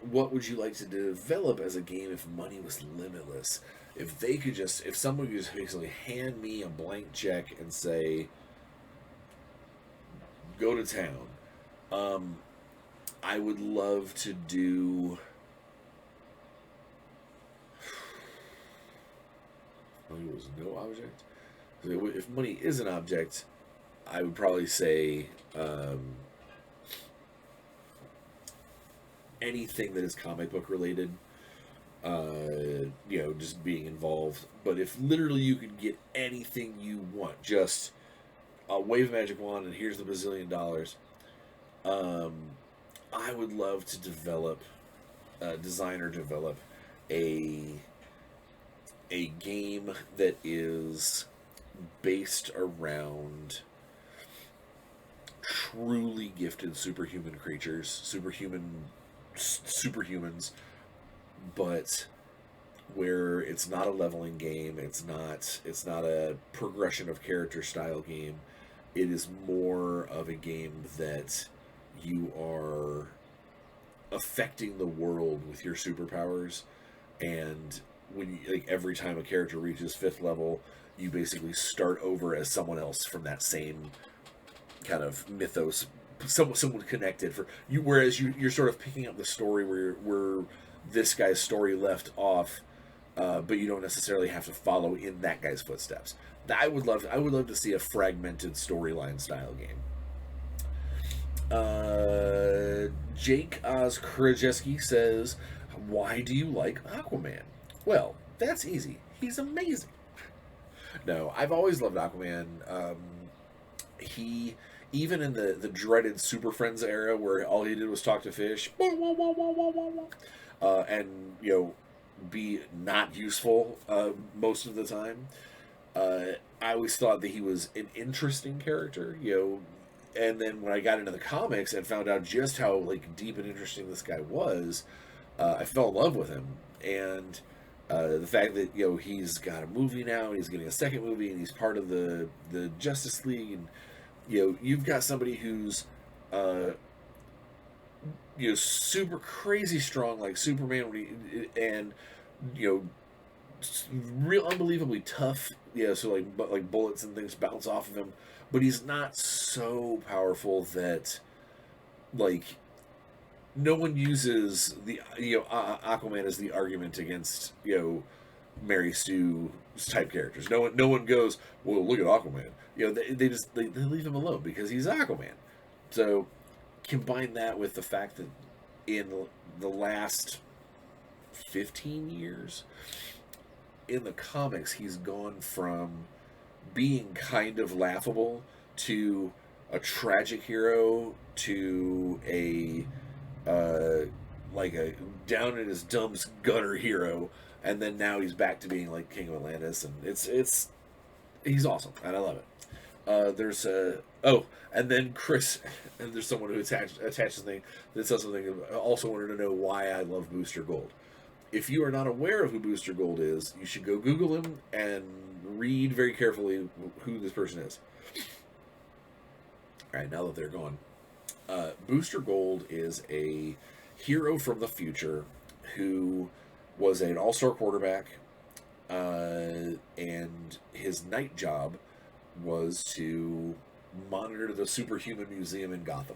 What would you like to develop as a game if money was limitless? If someone could just basically hand me a blank check and say, go to town, I would love to do. Money was no object. If money is an object, I would probably say anything that is comic book related. Just being involved. But if literally you could get anything you want, just a wave a magic wand and here's the bazillion dollars, I would love to develop a game that is based around truly gifted superhuman creatures, superhumans, but where it's not a leveling game, it's not a progression of character style game. It is more of a game that you are affecting the world with your superpowers, and when every time a character reaches 5th level, you basically start over as someone else from that same kind of mythos, someone connected for you. Whereas you're sort of picking up the story where this guy's story left off, but you don't necessarily have to follow in that guy's footsteps. I would love to see a fragmented storyline style game. Jake Krajewski says, "Why do you like Aquaman?" Well, that's easy. He's amazing. No, I've always loved Aquaman. He, even in the dreaded Super Friends era, where all he did was talk to fish, and be not useful most of the time. I always thought that he was an interesting character, and then when I got into the comics and found out just how deep and interesting this guy was, I fell in love with him. And the fact that he's got a movie now, and he's getting a second movie, and he's part of the Justice League, and you've got somebody who's super crazy strong like Superman, and real unbelievably tough. So like bullets and things bounce off of him, but he's not so powerful that no one uses the Aquaman as the argument against Mary Sue type characters. No one goes, well, look at Aquaman. They leave him alone because he's Aquaman. So combine that with the fact that in the last 15 years in the comics, he's gone from being kind of laughable to a tragic hero to a down in his dumps gutter hero, and then now he's back to being like King of Atlantis, and he's awesome, and I love it. And then Chris, and there's someone who attached a thing that says something. Also wanted to know why I love Booster Gold. If you are not aware of who Booster Gold is, you should go Google him and read very carefully who this person is. All right, now that they're gone, Booster Gold is a hero from the future who was an all-star quarterback, and his night job was to monitor the Superhuman Museum in Gotham.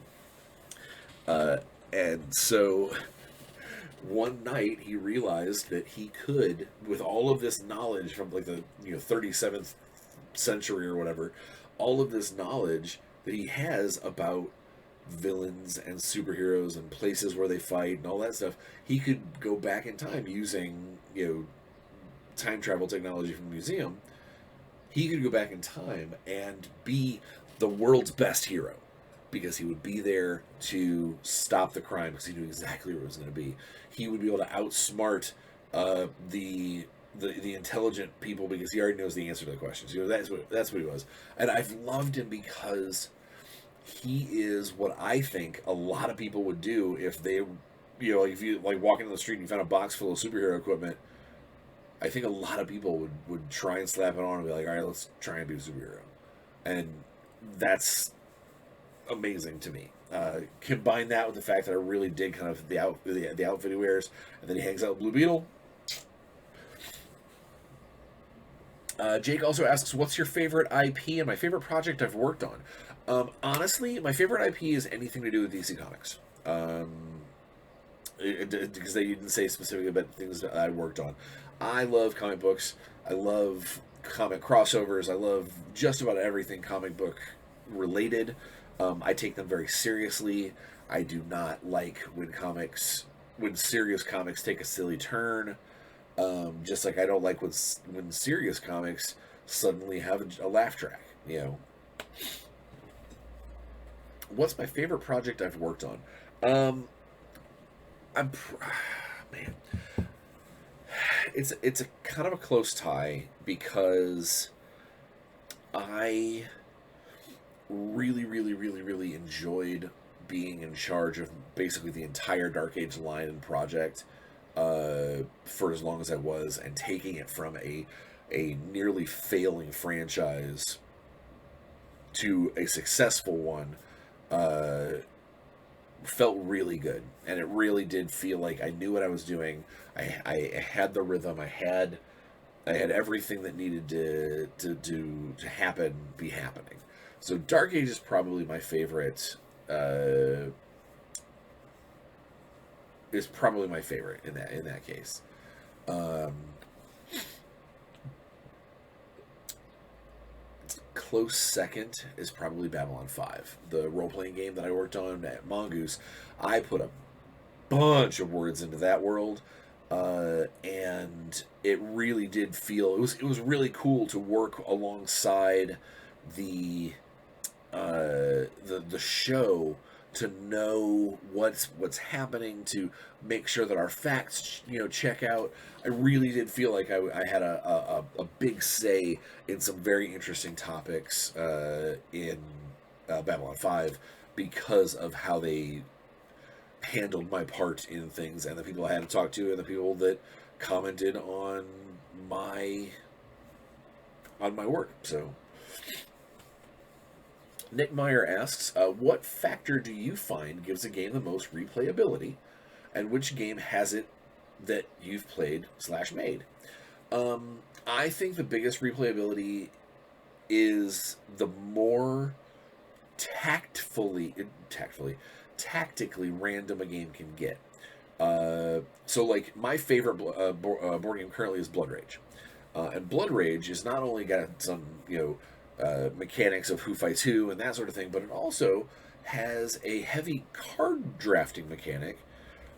And so one night he realized that he could, with all of this knowledge from the 37th century or whatever, all of this knowledge that he has about villains and superheroes and places where they fight and all that stuff, he could go back in time using time travel technology from the museum. He could go back in time and be the world's best hero, because he would be there to stop the crime, because he knew exactly where it was going to be. He would be able to outsmart the intelligent people, because he already knows the answer to the questions. That's what he was. And I've loved him because he is what I think a lot of people would do if they like if you like walking down the street and you found a box full of superhero equipment, I think a lot of people would try and slap it on and be like, all right, let's try and be a superhero. And that's amazing to me. Combine that with the fact that I really dig kind of the outfit he wears, and then he hangs out with Blue Beetle. Jake also asks, what's your favorite IP and my favorite project I've worked on? Honestly, my favorite IP is anything to do with DC Comics. Because they didn't say specifically about things that I worked on. I love comic books. I love comic crossovers. I love just about everything comic book related. I take them very seriously. I do not like when serious comics take a silly turn. Just like I don't like when serious comics suddenly have a laugh track. What's my favorite project I've worked on? Man, it's a kind of a close tie because I really enjoyed being in charge of basically the entire Dark Age line and project for as long as I was, and taking it from a nearly failing franchise to a successful one felt really good, and it really did feel like I knew what I was doing. I had the rhythm. I had everything that needed to happen be happening. So Dark Age is probably my favorite. Is probably my favorite in that case. Close second is probably Babylon 5, the role-playing game that I worked on at Mongoose. I put a bunch of words into that world, and it really did feel it was really cool to work alongside the show, to know what's happening, to make sure that our facts check out. I really did feel like I had a big say in some very interesting topics in Babylon 5 because of how they handled my part in things, and the people I had to talk to, and the people that commented on my work. So Nick Meyer asks, what factor do you find gives a game the most replayability, and which game has it that you've played / made? I think the biggest replayability is the more tactically random a game can get. So like my favorite board game currently is Blood Rage. And Blood Rage is not only got some, mechanics of who fights who and that sort of thing, but it also has a heavy card drafting mechanic.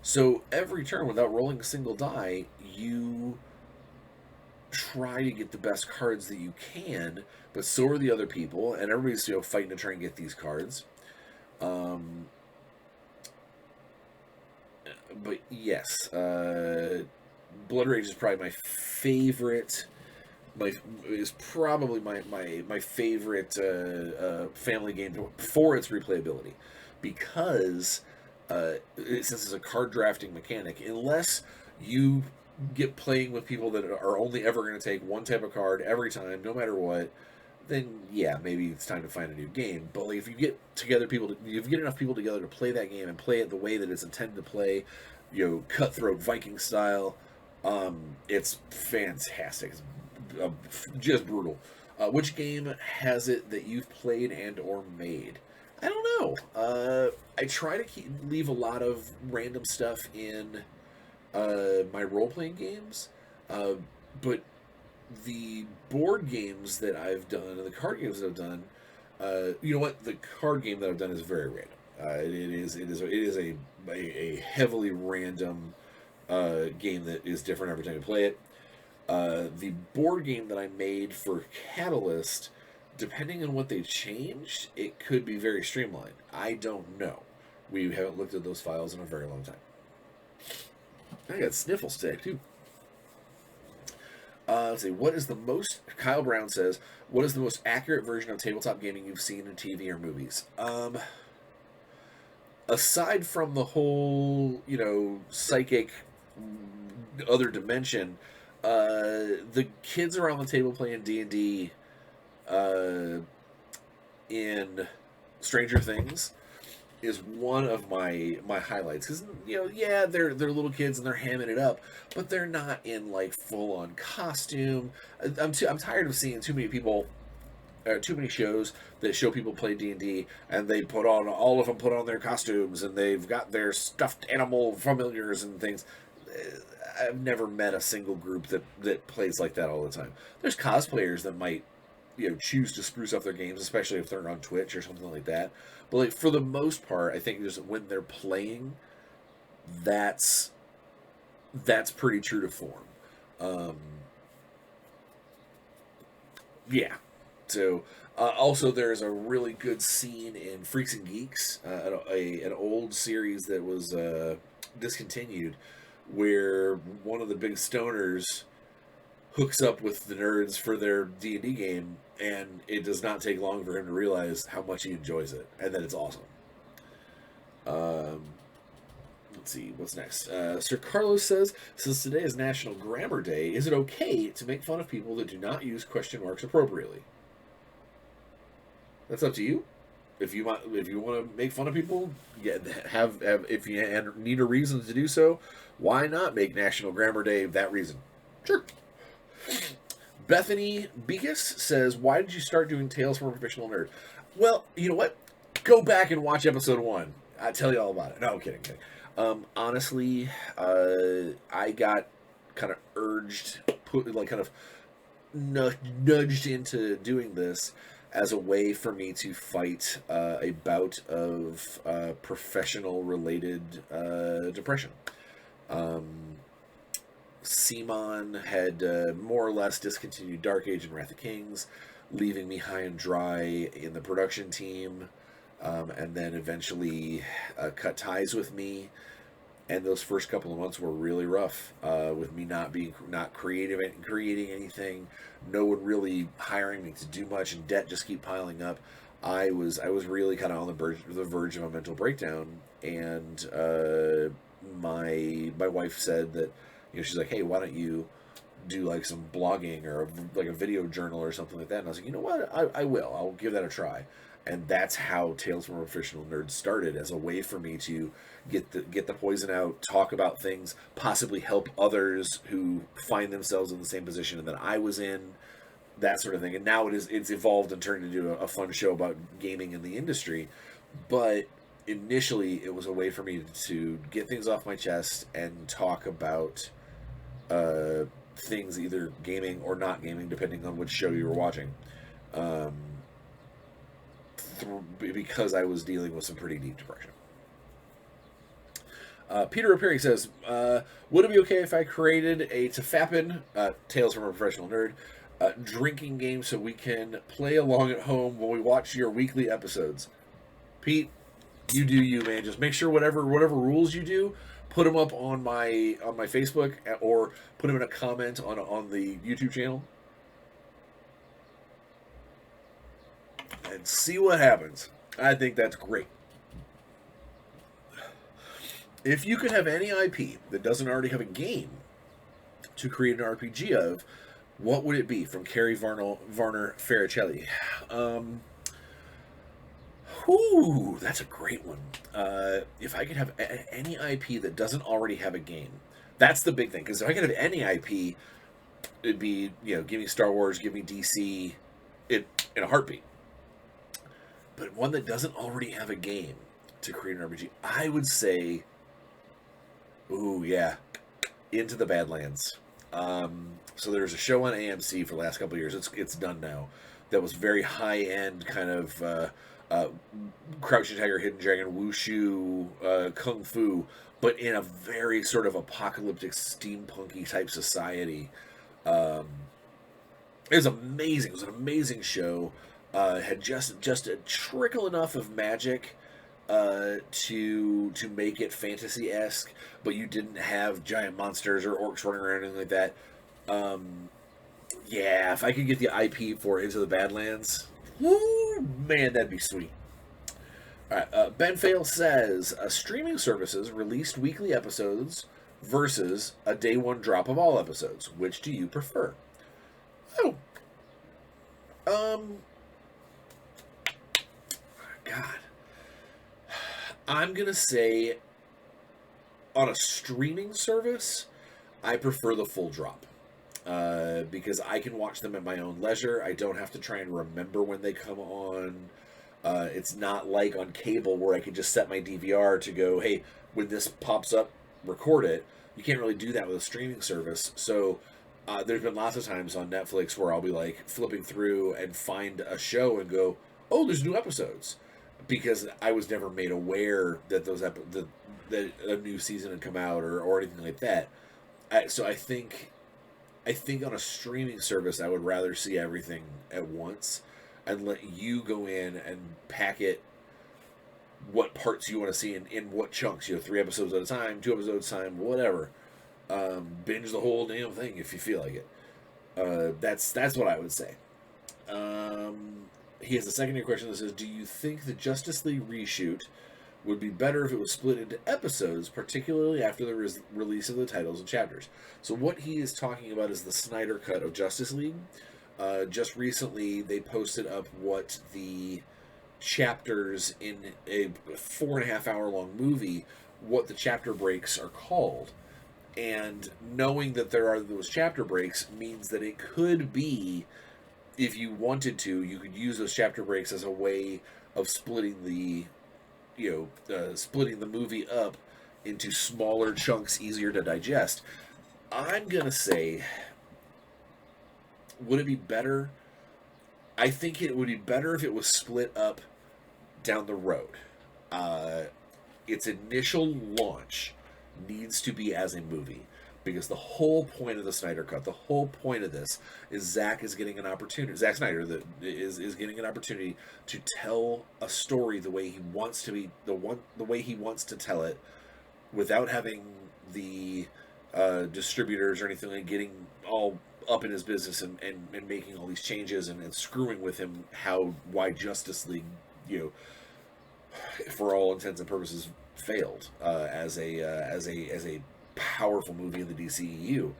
So every turn, without rolling a single die, you try to get the best cards that you can, but so are the other people, and everybody's fighting to try and get these cards. But yes, Blood Rage is probably my favorite. Is probably my favorite family game for its replayability, because since it's a card drafting mechanic, unless you get playing with people that are only ever going to take one type of card every time, no matter what, then yeah, maybe it's time to find a new game. But like, if you get enough people together to play that game and play it the way that it's intended to play, cutthroat Viking style, it's fantastic. It's just brutal. Which game has it that you've played and or made? I don't know. I try to leave a lot of random stuff in my role-playing games, but the board games that I've done and the card games that I've done, you know what? The card game that I've done is very random. It is a heavily random game that is different every time you play it. The board game that I made for Catalyst, depending on what they changed, it could be very streamlined. I don't know. We haven't looked at those files in a very long time. I got sniffle stick too. Let's see. Kyle Brown says, what is the most accurate version of tabletop gaming you've seen in TV or movies? aside from the whole, psychic other dimension, the kids around the table playing D&D in Stranger Things is one of my highlights, because yeah, they're little kids and they're hamming it up, but they're not in like full on costume. I'm tired of seeing too many people, too many shows that show people play D&D and they all of them put on their costumes and they've got their stuffed animal familiars and things. I've never met a single group that plays like that all the time. There's cosplayers that might choose to spruce up their games, especially if they're on Twitch or something like that. But like for the most part, I think just when they're playing, that's pretty true to form. Yeah. So also, there's a really good scene in Freaks and Geeks, an old series that was discontinued, where one of the big stoners hooks up with the nerds for their D&D game, and it does not take long for him to realize how much he enjoys it, and that it's awesome. Let's see, what's next? Sir Carlos says, since today is National Grammar Day, is it okay to make fun of people that do not use question marks appropriately? That's up to you. If you want to make fun of people, if you need a reason to do so, why not make National Grammar Day that reason? Sure. Bethany Begas says, why did you start doing Tales from a Professional Nerd? Well, you know what? Go back and watch episode 1. I'll tell you all about it. No, I'm kidding. Honestly, I got kind of nudged into doing this as a way for me to fight a bout of professional-related depression. Simon had more or less discontinued Dark Age and Wrath of Kings, leaving me high and dry in the production team, and then eventually cut ties with me. And those first couple of months were really rough, with me not creating anything, no one really hiring me to do much, and debt just keep piling up. I was really kind of on the verge of a mental breakdown, and my wife said that, she's like, hey, why don't you do like some blogging or like a video journal or something like that? And I was like, you know what, I will. I'll give that a try. And that's how Tales from a Professional Nerd started, as a way for me to get the poison out, talk about things, possibly help others who find themselves in the same position that I was in, that sort of thing. And now it's evolved and turned into a fun show about gaming in the industry. But initially, it was a way for me to get things off my chest and talk about things, either gaming or not gaming, depending on which show you were watching. Because I was dealing with some pretty deep depression. Peter Rapiri says, would it be okay if I created a Tafapin, Tales from a Professional Nerd, drinking game so we can play along at home when we watch your weekly episodes? Pete, you do you, man. Just make sure whatever rules you do, put them up on my Facebook, or put them in a comment on the YouTube channel, and see what happens. I think that's great. If you could have any IP that doesn't already have a game to create an RPG of, what would it be? From Carrie Varner Faricelli. That's a great one. If I could have any IP that doesn't already have a game, that's the big thing. Because if I could have any IP, it'd be, give me Star Wars, give me DC, in a heartbeat. But one that doesn't already have a game to create an RPG, I would say, Into the Badlands. So there's a show on AMC for the last couple of years. It's done now. That was very high end, kind of Crouching Tiger, Hidden Dragon, wushu, kung fu, but in a very sort of apocalyptic, steampunky type society. It was amazing. It was an amazing show. Had just a trickle enough of magic to make it fantasy-esque, but you didn't have giant monsters or orcs running around or anything like that. If I could get the IP for Into the Badlands, woo, man, that'd be sweet. All right, Ben Fail says streaming services released weekly episodes versus a day one drop of all episodes. Which do you prefer? Oh, um, God, I'm gonna say on a streaming service, I prefer the full drop. Because I can watch them at my own leisure. I don't have to try and remember when they come on. It's not like on cable where I can just set my DVR to go, hey, when this pops up, record it. You can't really do that with a streaming service. So there's been lots of times on Netflix where I'll be like flipping through and find a show and go, oh, there's new episodes, because I was never made aware that that a new season had come out or anything like that. So I think on a streaming service, I would rather see everything at once and let you go in and pack it what parts you want to see in what chunks. 3 episodes at a time, 2 episodes at a time, whatever. Binge the whole damn thing if you feel like it. That's what I would say. He has a secondary question that says, do you think the Justice League reshoot would be better if it was split into episodes, particularly after the release of the titles and chapters? So what he is talking about is the Snyder Cut of Justice League. Just recently, they posted up what the chapters in a 4.5 hour long movie, what the chapter breaks are called. And knowing that there are those chapter breaks means that it could be, if you wanted to, you could use those chapter breaks as a way of splitting the movie up into smaller chunks, easier to digest. I'm gonna say, would it be better? I think it would be better if it was split up down the road. Its initial launch needs to be as a movie, because the whole point of the Snyder Cut, the whole point of this is Zack Snyder is getting an opportunity to tell a story the way he wants to be, the way he wants to tell it, without having the distributors or anything like getting all up in his business and making all these changes and screwing with him why Justice League, for all intents and purposes, failed as a powerful movie in the DCEU.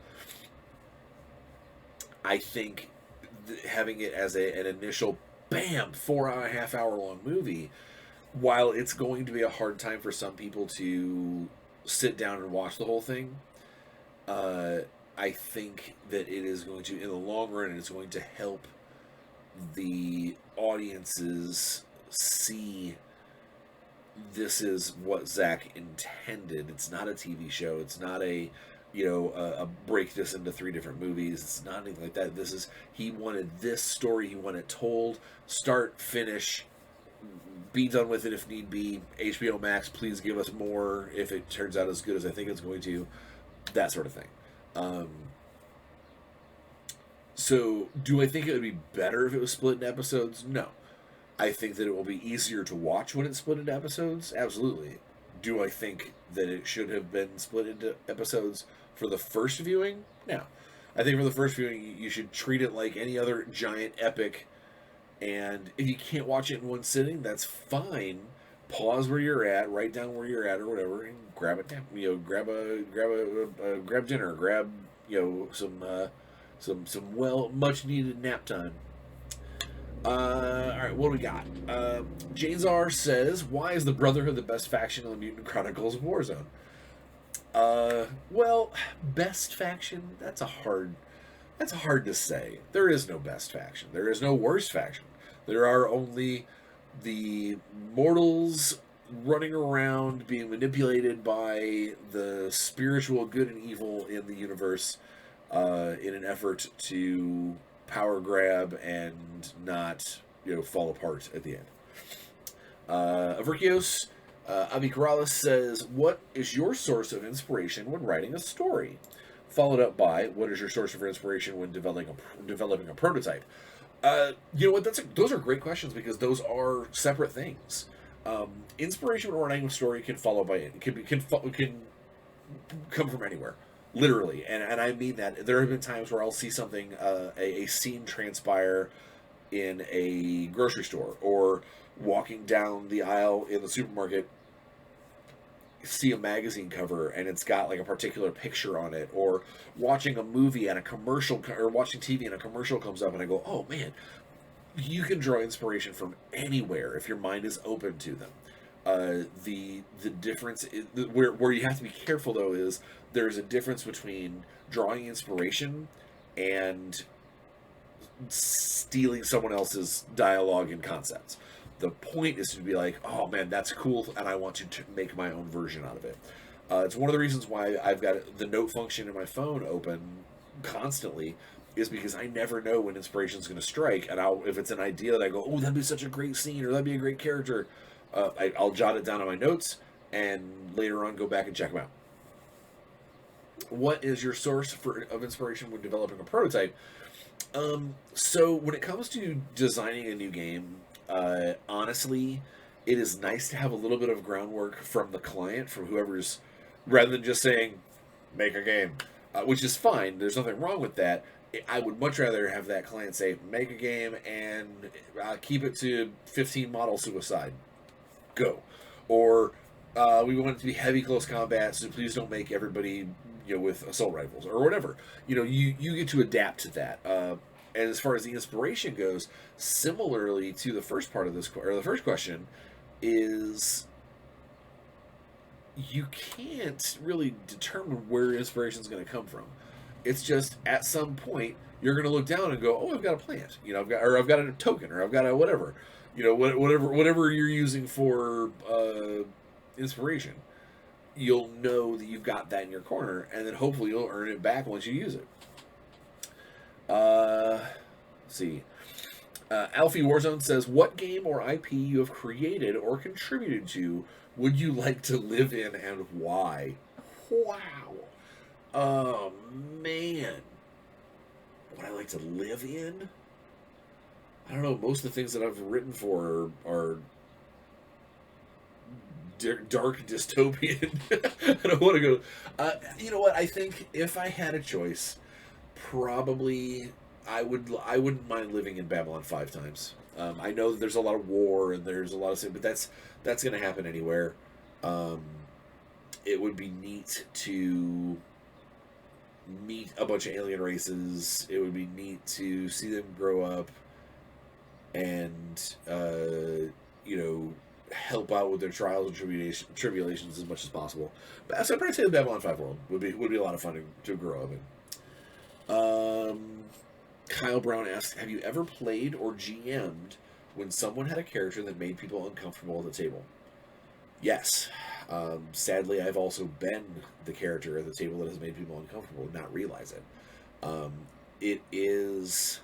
I think having it as an initial bam 4.5 hour long movie, while it's going to be a hard time for some people to sit down and watch the whole thing, I think that it is going to, in the long run, it's going to help the audiences see this is what Zack intended. It's not a TV show. It's not a break this into 3 different movies. It's not anything like that. He wanted this story. He wanted told, start, finish, be done with it if need be. HBO Max, please give us more if it turns out as good as I think it's going to. That sort of thing. So, do I think it would be better if it was split into episodes? No. I think that it will be easier to watch when it's split into episodes. Absolutely. Do I think that it should have been split into episodes for the first viewing? No. I think for the first viewing, you should treat it like any other giant epic. And if you can't watch it in one sitting, that's fine. Pause where you're at, write down where you're at, or whatever, and grab it. Grab dinner, grab some much needed nap time. All right, what do we got? Jazar says, "Why is the Brotherhood the best faction in the Mutant Chronicles of Warzone?" Well, best faction. That's hard to say. There is no best faction. There is no worst faction. There are only the mortals running around being manipulated by the spiritual good and evil in the universe in an effort to power grab and not fall apart at the end. Averkios Avi Corrales says, "What is your source of inspiration when writing a story?" Followed up by, "What is your source of inspiration when developing a prototype?" You know what? Those are great questions, because those are separate things. Inspiration when writing a story can come from anywhere, literally, and I mean that. There have been times where I'll see something, a scene transpire, in a grocery store, or walking down the aisle in the supermarket, see a magazine cover and it's got like a particular picture on it, or watching a movie and a commercial, or watching TV and a commercial comes up and I go, oh man, you can draw inspiration from anywhere if your mind is open to them. The difference is, where you have to be careful though is there's a difference between drawing inspiration and stealing someone else's dialogue and concepts. The point is to be like, oh man, that's cool, and I want to make my own version out of it. It's one of the reasons why I've got the note function in my phone open constantly, is because I never know when inspiration is going to strike, and if it's an idea that I go, oh, that'd be such a great scene, or that'd be a great character, I'll jot it down on my notes, and later on go back and check them out. What is your source of inspiration when developing a prototype? So when it comes to designing a new game, honestly, it is nice to have a little bit of groundwork from the client, from whoever's, rather than just saying, make a game, which is fine. There's nothing wrong with that. I would much rather have that client say, make a game and keep it to 15 model suicide. Go. Or we want it to be heavy close combat, so please don't make everybody, with assault rifles or whatever. You get to adapt to that. And as far as the inspiration goes, similarly to the first part of this, or the first question, is you can't really determine where inspiration is going to come from. It's just at some point you're going to look down and go, "Oh, I've got a plant. I've got a token, or I've got a whatever. Whatever you're using for inspiration." You'll know that you've got that in your corner, and then hopefully you'll earn it back once you use it. Let's see. Alfie Warzone says, what game or IP you have created or contributed to would you like to live in, and why? Wow. Oh, man. Would I like to live in? I don't know. Most of the things that I've written for are dark dystopian. I don't want to go. You know what? I think if I had a choice, probably I wouldn't mind living in Babylon 5 times. I know that there's a lot of war and there's a lot of things, but that's going to happen anywhere. It would be neat to meet a bunch of alien races. It would be neat to see them grow up and help out with their trials and tribulations as much as possible. But so I'd probably say the Babylon 5 world would be a lot of fun to grow up in. Kyle Brown asks, have you ever played or GM'd when someone had a character that made people uncomfortable at the table? Yes. Sadly, I've also been the character at the table that has made people uncomfortable and not realize it. It is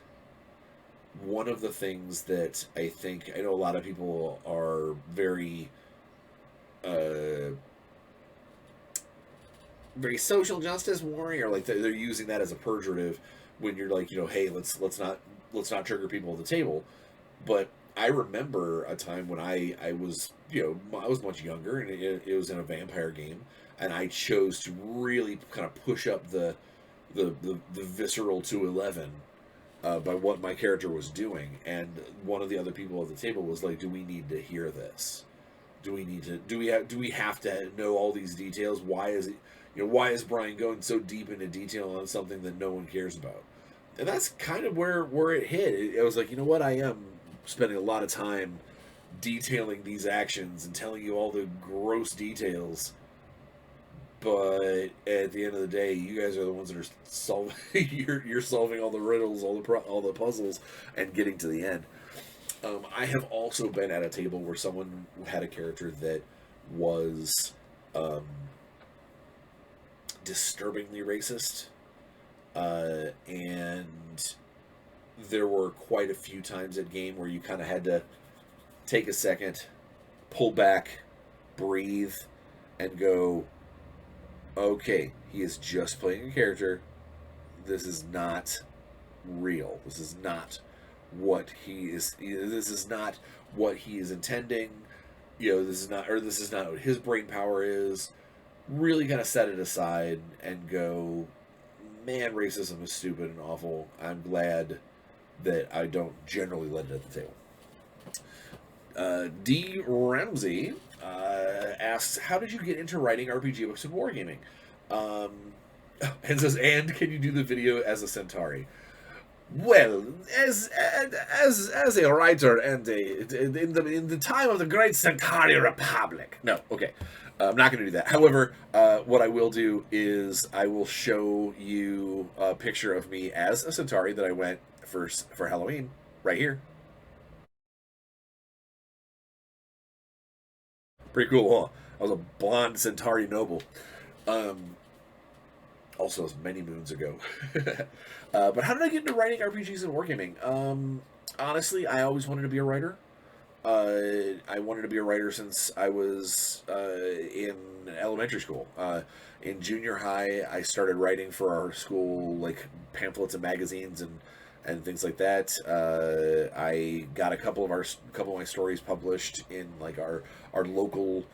one of the things that I know a lot of people are very social justice warrior, like they're using that as a pejorative when you're like, hey, let's not trigger people at the table. But I remember a time when I was I was much younger, and it was in a vampire game, and I chose to really kind of push up the visceral to 11 by what my character was doing. And one of the other people at the table was like, do we need to hear this? Do we have to know all these details? Why is Bryan going so deep into detail on something that no one cares about? And that's kind of where it hit. It was like, what, I am spending a lot of time detailing these actions and telling you all the gross details, but at the end of the day, you guys are the ones that are solving. You're solving all the riddles, all the puzzles, and getting to the end. I have also been at a table where someone had a character that was disturbingly racist, and there were quite a few times at game where you kind of had to take a second, pull back, breathe, and go, okay, he is just playing a character. This is not real. This is not what he is. This is not what he is intending. This is not what his brain power is. Really kind of set it aside and go, man, racism is stupid and awful. I'm glad that I don't generally let it at the table. D. Ramsey asks, how did you get into writing RPG books and wargaming? Um, and says, and can you do the video as a Centauri? Well, as a writer and in the time of the great Centauri Republic. No, okay, I'm not going to do that. However, what I will do is I will show you a picture of me as a Centauri that I went for Halloween right here. Pretty cool, huh? I was a blonde Centauri noble. Um, Also, it was many moons ago. But how did I get into writing RPGs and wargaming? Honestly, I always wanted to be a writer. I wanted to be a writer since I was in elementary school. In junior high, I started writing for our school, like pamphlets and magazines and things like that. I got a couple of my stories published in like our local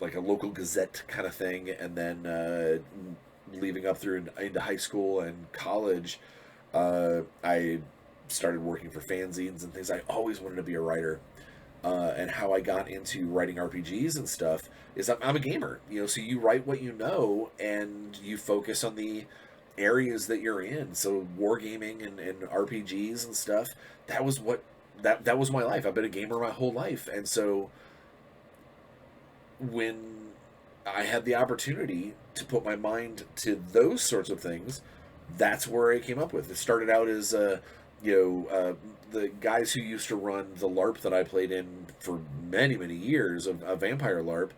like a local gazette kind of thing, and then leaving up through into high school and college, I started working for fanzines and things. I always wanted to be a writer, and how I got into writing RPGs and stuff is I'm a gamer, so you write what you know and you focus on the areas that you're in. So wargaming and RPGs and stuff, that was what that was my life. I've been a gamer my whole life, and so when I had the opportunity to put my mind to those sorts of things, that's where I came up with. It started out as, the guys who used to run the LARP that I played in for many, many years, of a vampire LARP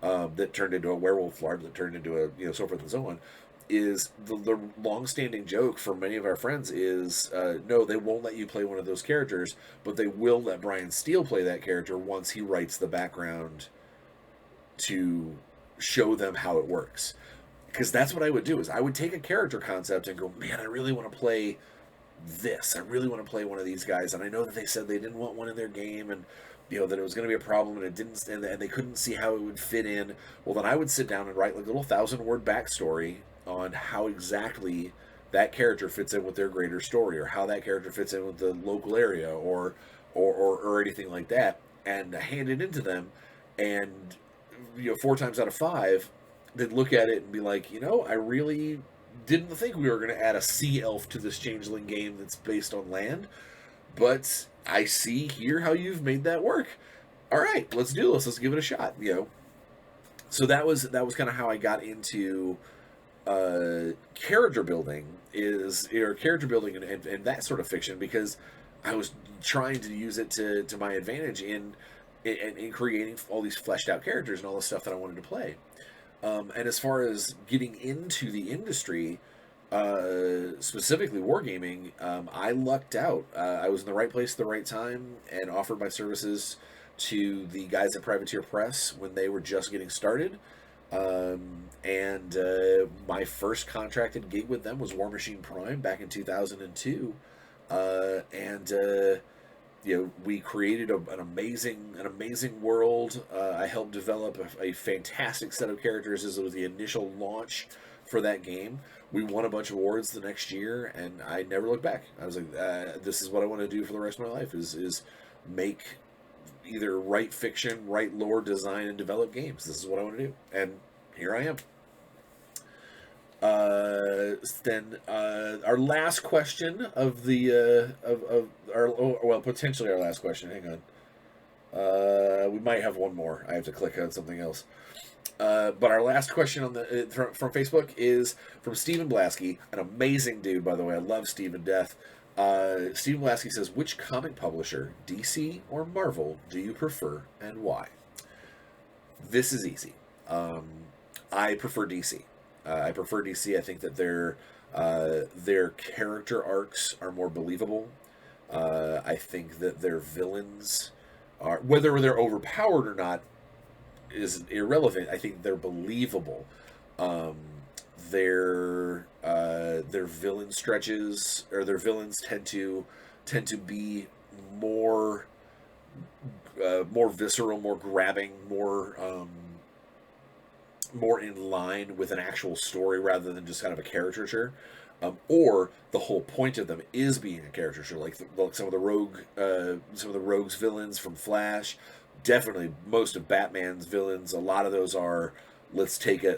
that turned into a werewolf LARP that turned into so forth and so on. Is the long-standing joke for many of our friends is no, they won't let you play one of those characters, but they will let Bryan Steele play that character once he writes the background to show them how it works. Because that's what I would do, is I would take a character concept and go, man, I really want to play this. I really want to play one of these guys. And I know that they said they didn't want one in their game, and that it was going to be a problem, and it didn't, and they couldn't see how it would fit in. Well, then I would sit down and write like a little 1,000-word backstory on how exactly that character fits in with their greater story, or how that character fits in with the local area, or anything like that, and hand it into them. And 4 times out of 5, they'd look at it and be like, I really didn't think we were going to add a sea elf to this changeling game that's based on land, but I see here how you've made that work. All right, let's do this. Let's give it a shot. So that was kind of how I got into character building, and that sort of fiction, because I was trying to use it to my advantage in creating all these fleshed out characters and all the stuff that I wanted to play. And as far as getting into the industry, specifically wargaming, I lucked out. I was in the right place at the right time and offered my services to the guys at Privateer Press when they were just getting started. And my first contracted gig with them was War Machine Prime back in 2002. And we created an amazing world. I helped develop a fantastic set of characters as it was the initial launch for that game. We won a bunch of awards the next year, and I never looked back. I was like, this is what I want to do for the rest of my life, is make, either write fiction, write lore, design, and develop games. This is what I want to do, and here I am. Then our last question of the of our, well, potentially our last question. Hang on. We might have one more. I have to click on something else. But our last question on the from Facebook is from Stephen Blasky, an amazing dude, by the way. I love Stephen Death. Stephen Blasky says, which comic publisher, DC or Marvel, do you prefer and why? This is easy. I prefer DC. I prefer DC. I think that their character arcs are more believable. I think that their villains are, whether they're overpowered or not, is irrelevant. I think they're believable. Their villain stretches, or their villains tend to be more visceral, more grabbing, more in line with an actual story rather than just kind of a caricature. or the whole point of them is being a caricature, like some of the rogues villains from Flash. Definitely, most of Batman's villains. A lot of those are let's take a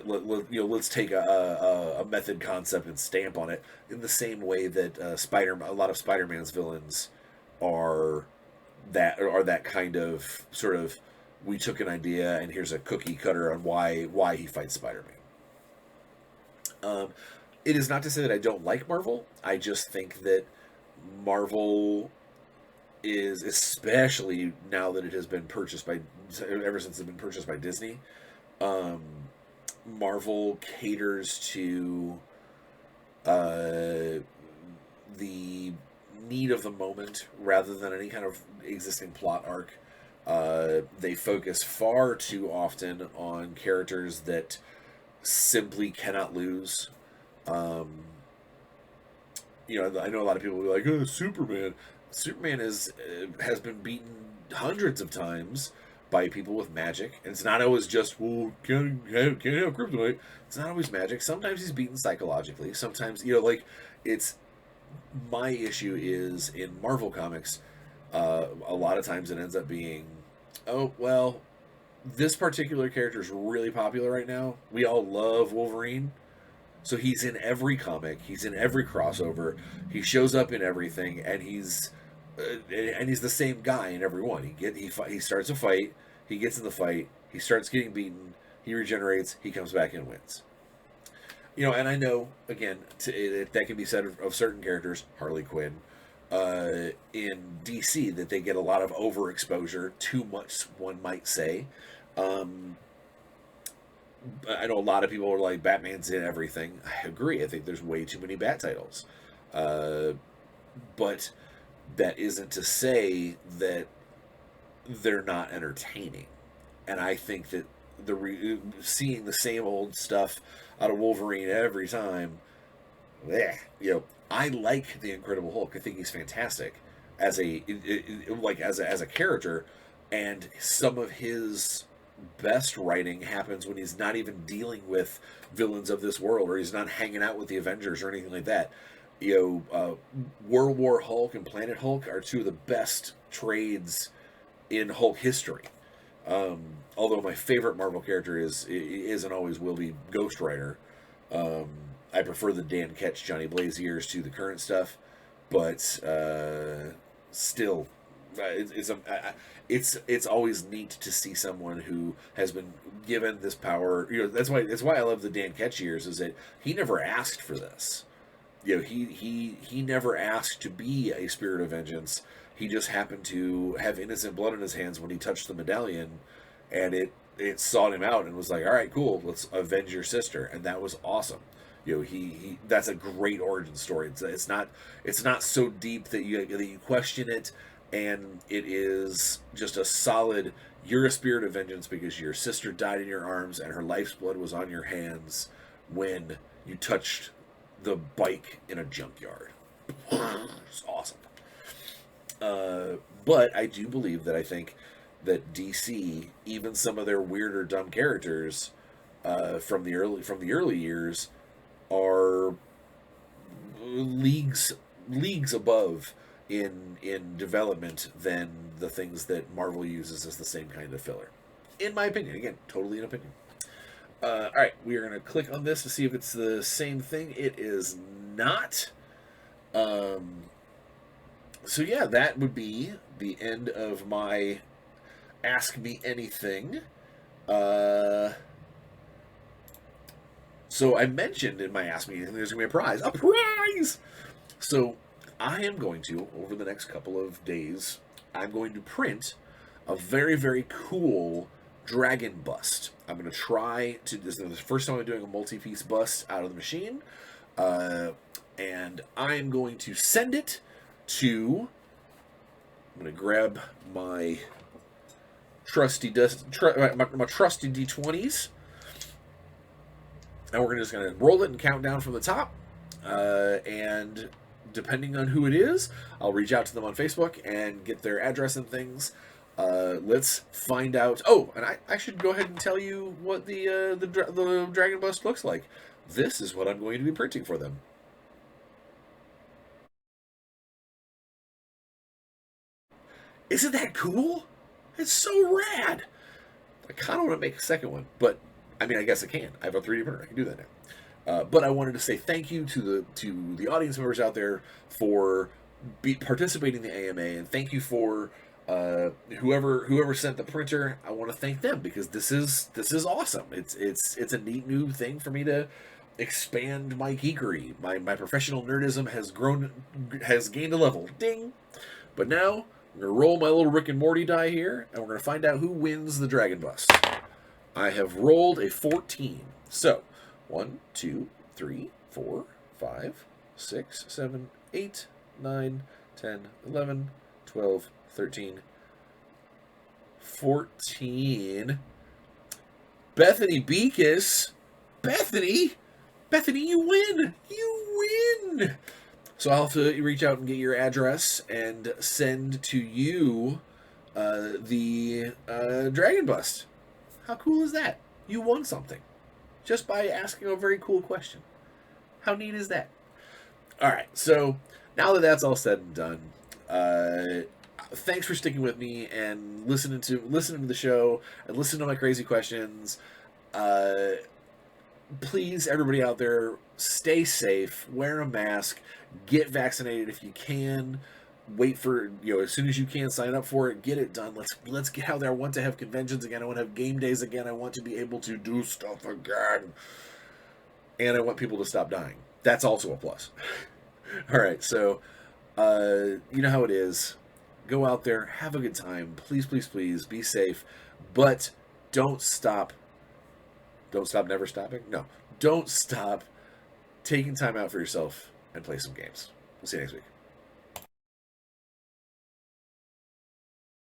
method concept and stamp on it. In the same way that a lot of Spider-Man's villains are that kind of sort of, we took an idea and here's a cookie cutter on why he fights Spider-Man. It is not to say that I don't like Marvel. I just think that Marvel is, especially now that it has been purchased by, ever since it's been purchased by Disney, Marvel caters to the need of the moment rather than any kind of existing plot arc. They focus far too often on characters that simply cannot lose. I know a lot of people will be like, "Oh, Superman." Superman has been beaten hundreds of times by people with magic, and it's not always just, well, can't have kryptonite. It's not always magic. Sometimes he's beaten psychologically. Sometimes, it's, my issue is in Marvel comics. A lot of times it ends up being, oh well, this particular character is really popular right now. We all love Wolverine. So he's in every comic, he's in every crossover, he shows up in everything, and he's the same guy in every one. He starts a fight, he gets in the fight, he starts getting beaten, he regenerates, he comes back and wins. And I know, again, that can be said of certain characters, Harley Quinn, in DC, that they get a lot of overexposure, too much, one might say. I know a lot of people are like, Batman's in everything. I agree. I think there's way too many Bat titles. But that isn't to say that they're not entertaining. And I think that seeing the same old stuff out of Wolverine every time, I like the Incredible Hulk. I think he's fantastic as a character, and some of his best writing happens when he's not even dealing with villains of this world, or he's not hanging out with the Avengers or anything like that. World War Hulk and Planet Hulk are two of the best trades in Hulk history. Although my favorite Marvel character is and always will be Ghost Rider. I prefer the Dan Ketch, Johnny Blaze years to the current stuff, but still, it's always neat to see someone who has been given this power. That's why I love the Dan Ketch years, is that he never asked for this. He never asked to be a spirit of vengeance. He just happened to have innocent blood in his hands when he touched the medallion, and it sought him out and was like, all right, cool, let's avenge your sister, and that was awesome. He that's a great origin story. It's not so deep that you question it, and it is just a solid, you're a spirit of vengeance because your sister died in your arms and her life's blood was on your hands when you touched the bike in a junkyard. It's awesome. But I do believe that I think that DC, even some of their weirder, dumb characters from the early years, are leagues above in development than the things that Marvel uses as the same kind of filler. In my opinion, again, totally an opinion. All right, we are going to click on this to see if it's the same thing. It is not. So yeah, that would be the end of my Ask Me Anything. So I mentioned in my Ask Me Anything there's going to be a prize. A prize! So I am going to, over the next couple of days, I'm going to print a very, very cool dragon bust. I'm going to try to, this is the first time I'm doing a multi-piece bust out of the machine, and I'm going to send it to, I'm going to grab my trusty my trusty D20s, and we're just going to roll it and count down from the top, and depending on who it is, I'll reach out to them on Facebook and get their address and things. Let's find out. Oh, and I should go ahead and tell you what the Dragon Bust looks like. This is what I'm going to be printing for them. Isn't that cool? It's so rad. I kind of want to make a second one, but I mean, I guess I can. I have a 3D printer. I can do that now. But I wanted to say thank you to the audience members out there for participating in the AMA, and thank you for whoever sent the printer. I want to thank them because this is awesome. It's a neat new thing for me to expand my geekery. My professional nerdism has gained a level. Ding. But now I'm gonna roll my little Rick and Morty die here, and we're gonna find out who wins the Dragon Bust. I have rolled a 14. So 1, 2, 3, 4, 5, 6, 7, 8, 9, 10, 11, 12, 13, 14. Bethany Beakus. Bethany, you win. You win. So I'll have to reach out and get your address and send to you the Dragon Bust. How cool is that? You won something just by asking a very cool question. How neat is that? All right, so now that that's all said and done, thanks for sticking with me and listening to the show and listening to my crazy questions. Please, everybody out there, stay safe, wear a mask, get vaccinated if you can. Wait for, as soon as you can, sign up for it, get it done. Let's get out there. I want to have conventions again. I want to have game days again. I want to be able to do stuff again. And I want people to stop dying. That's also a plus. All right, so you know how it is. Go out there, have a good time. Please, please, please be safe. But don't stop. Don't stop never stopping? No. Don't stop taking time out for yourself and play some games. We'll see you next week.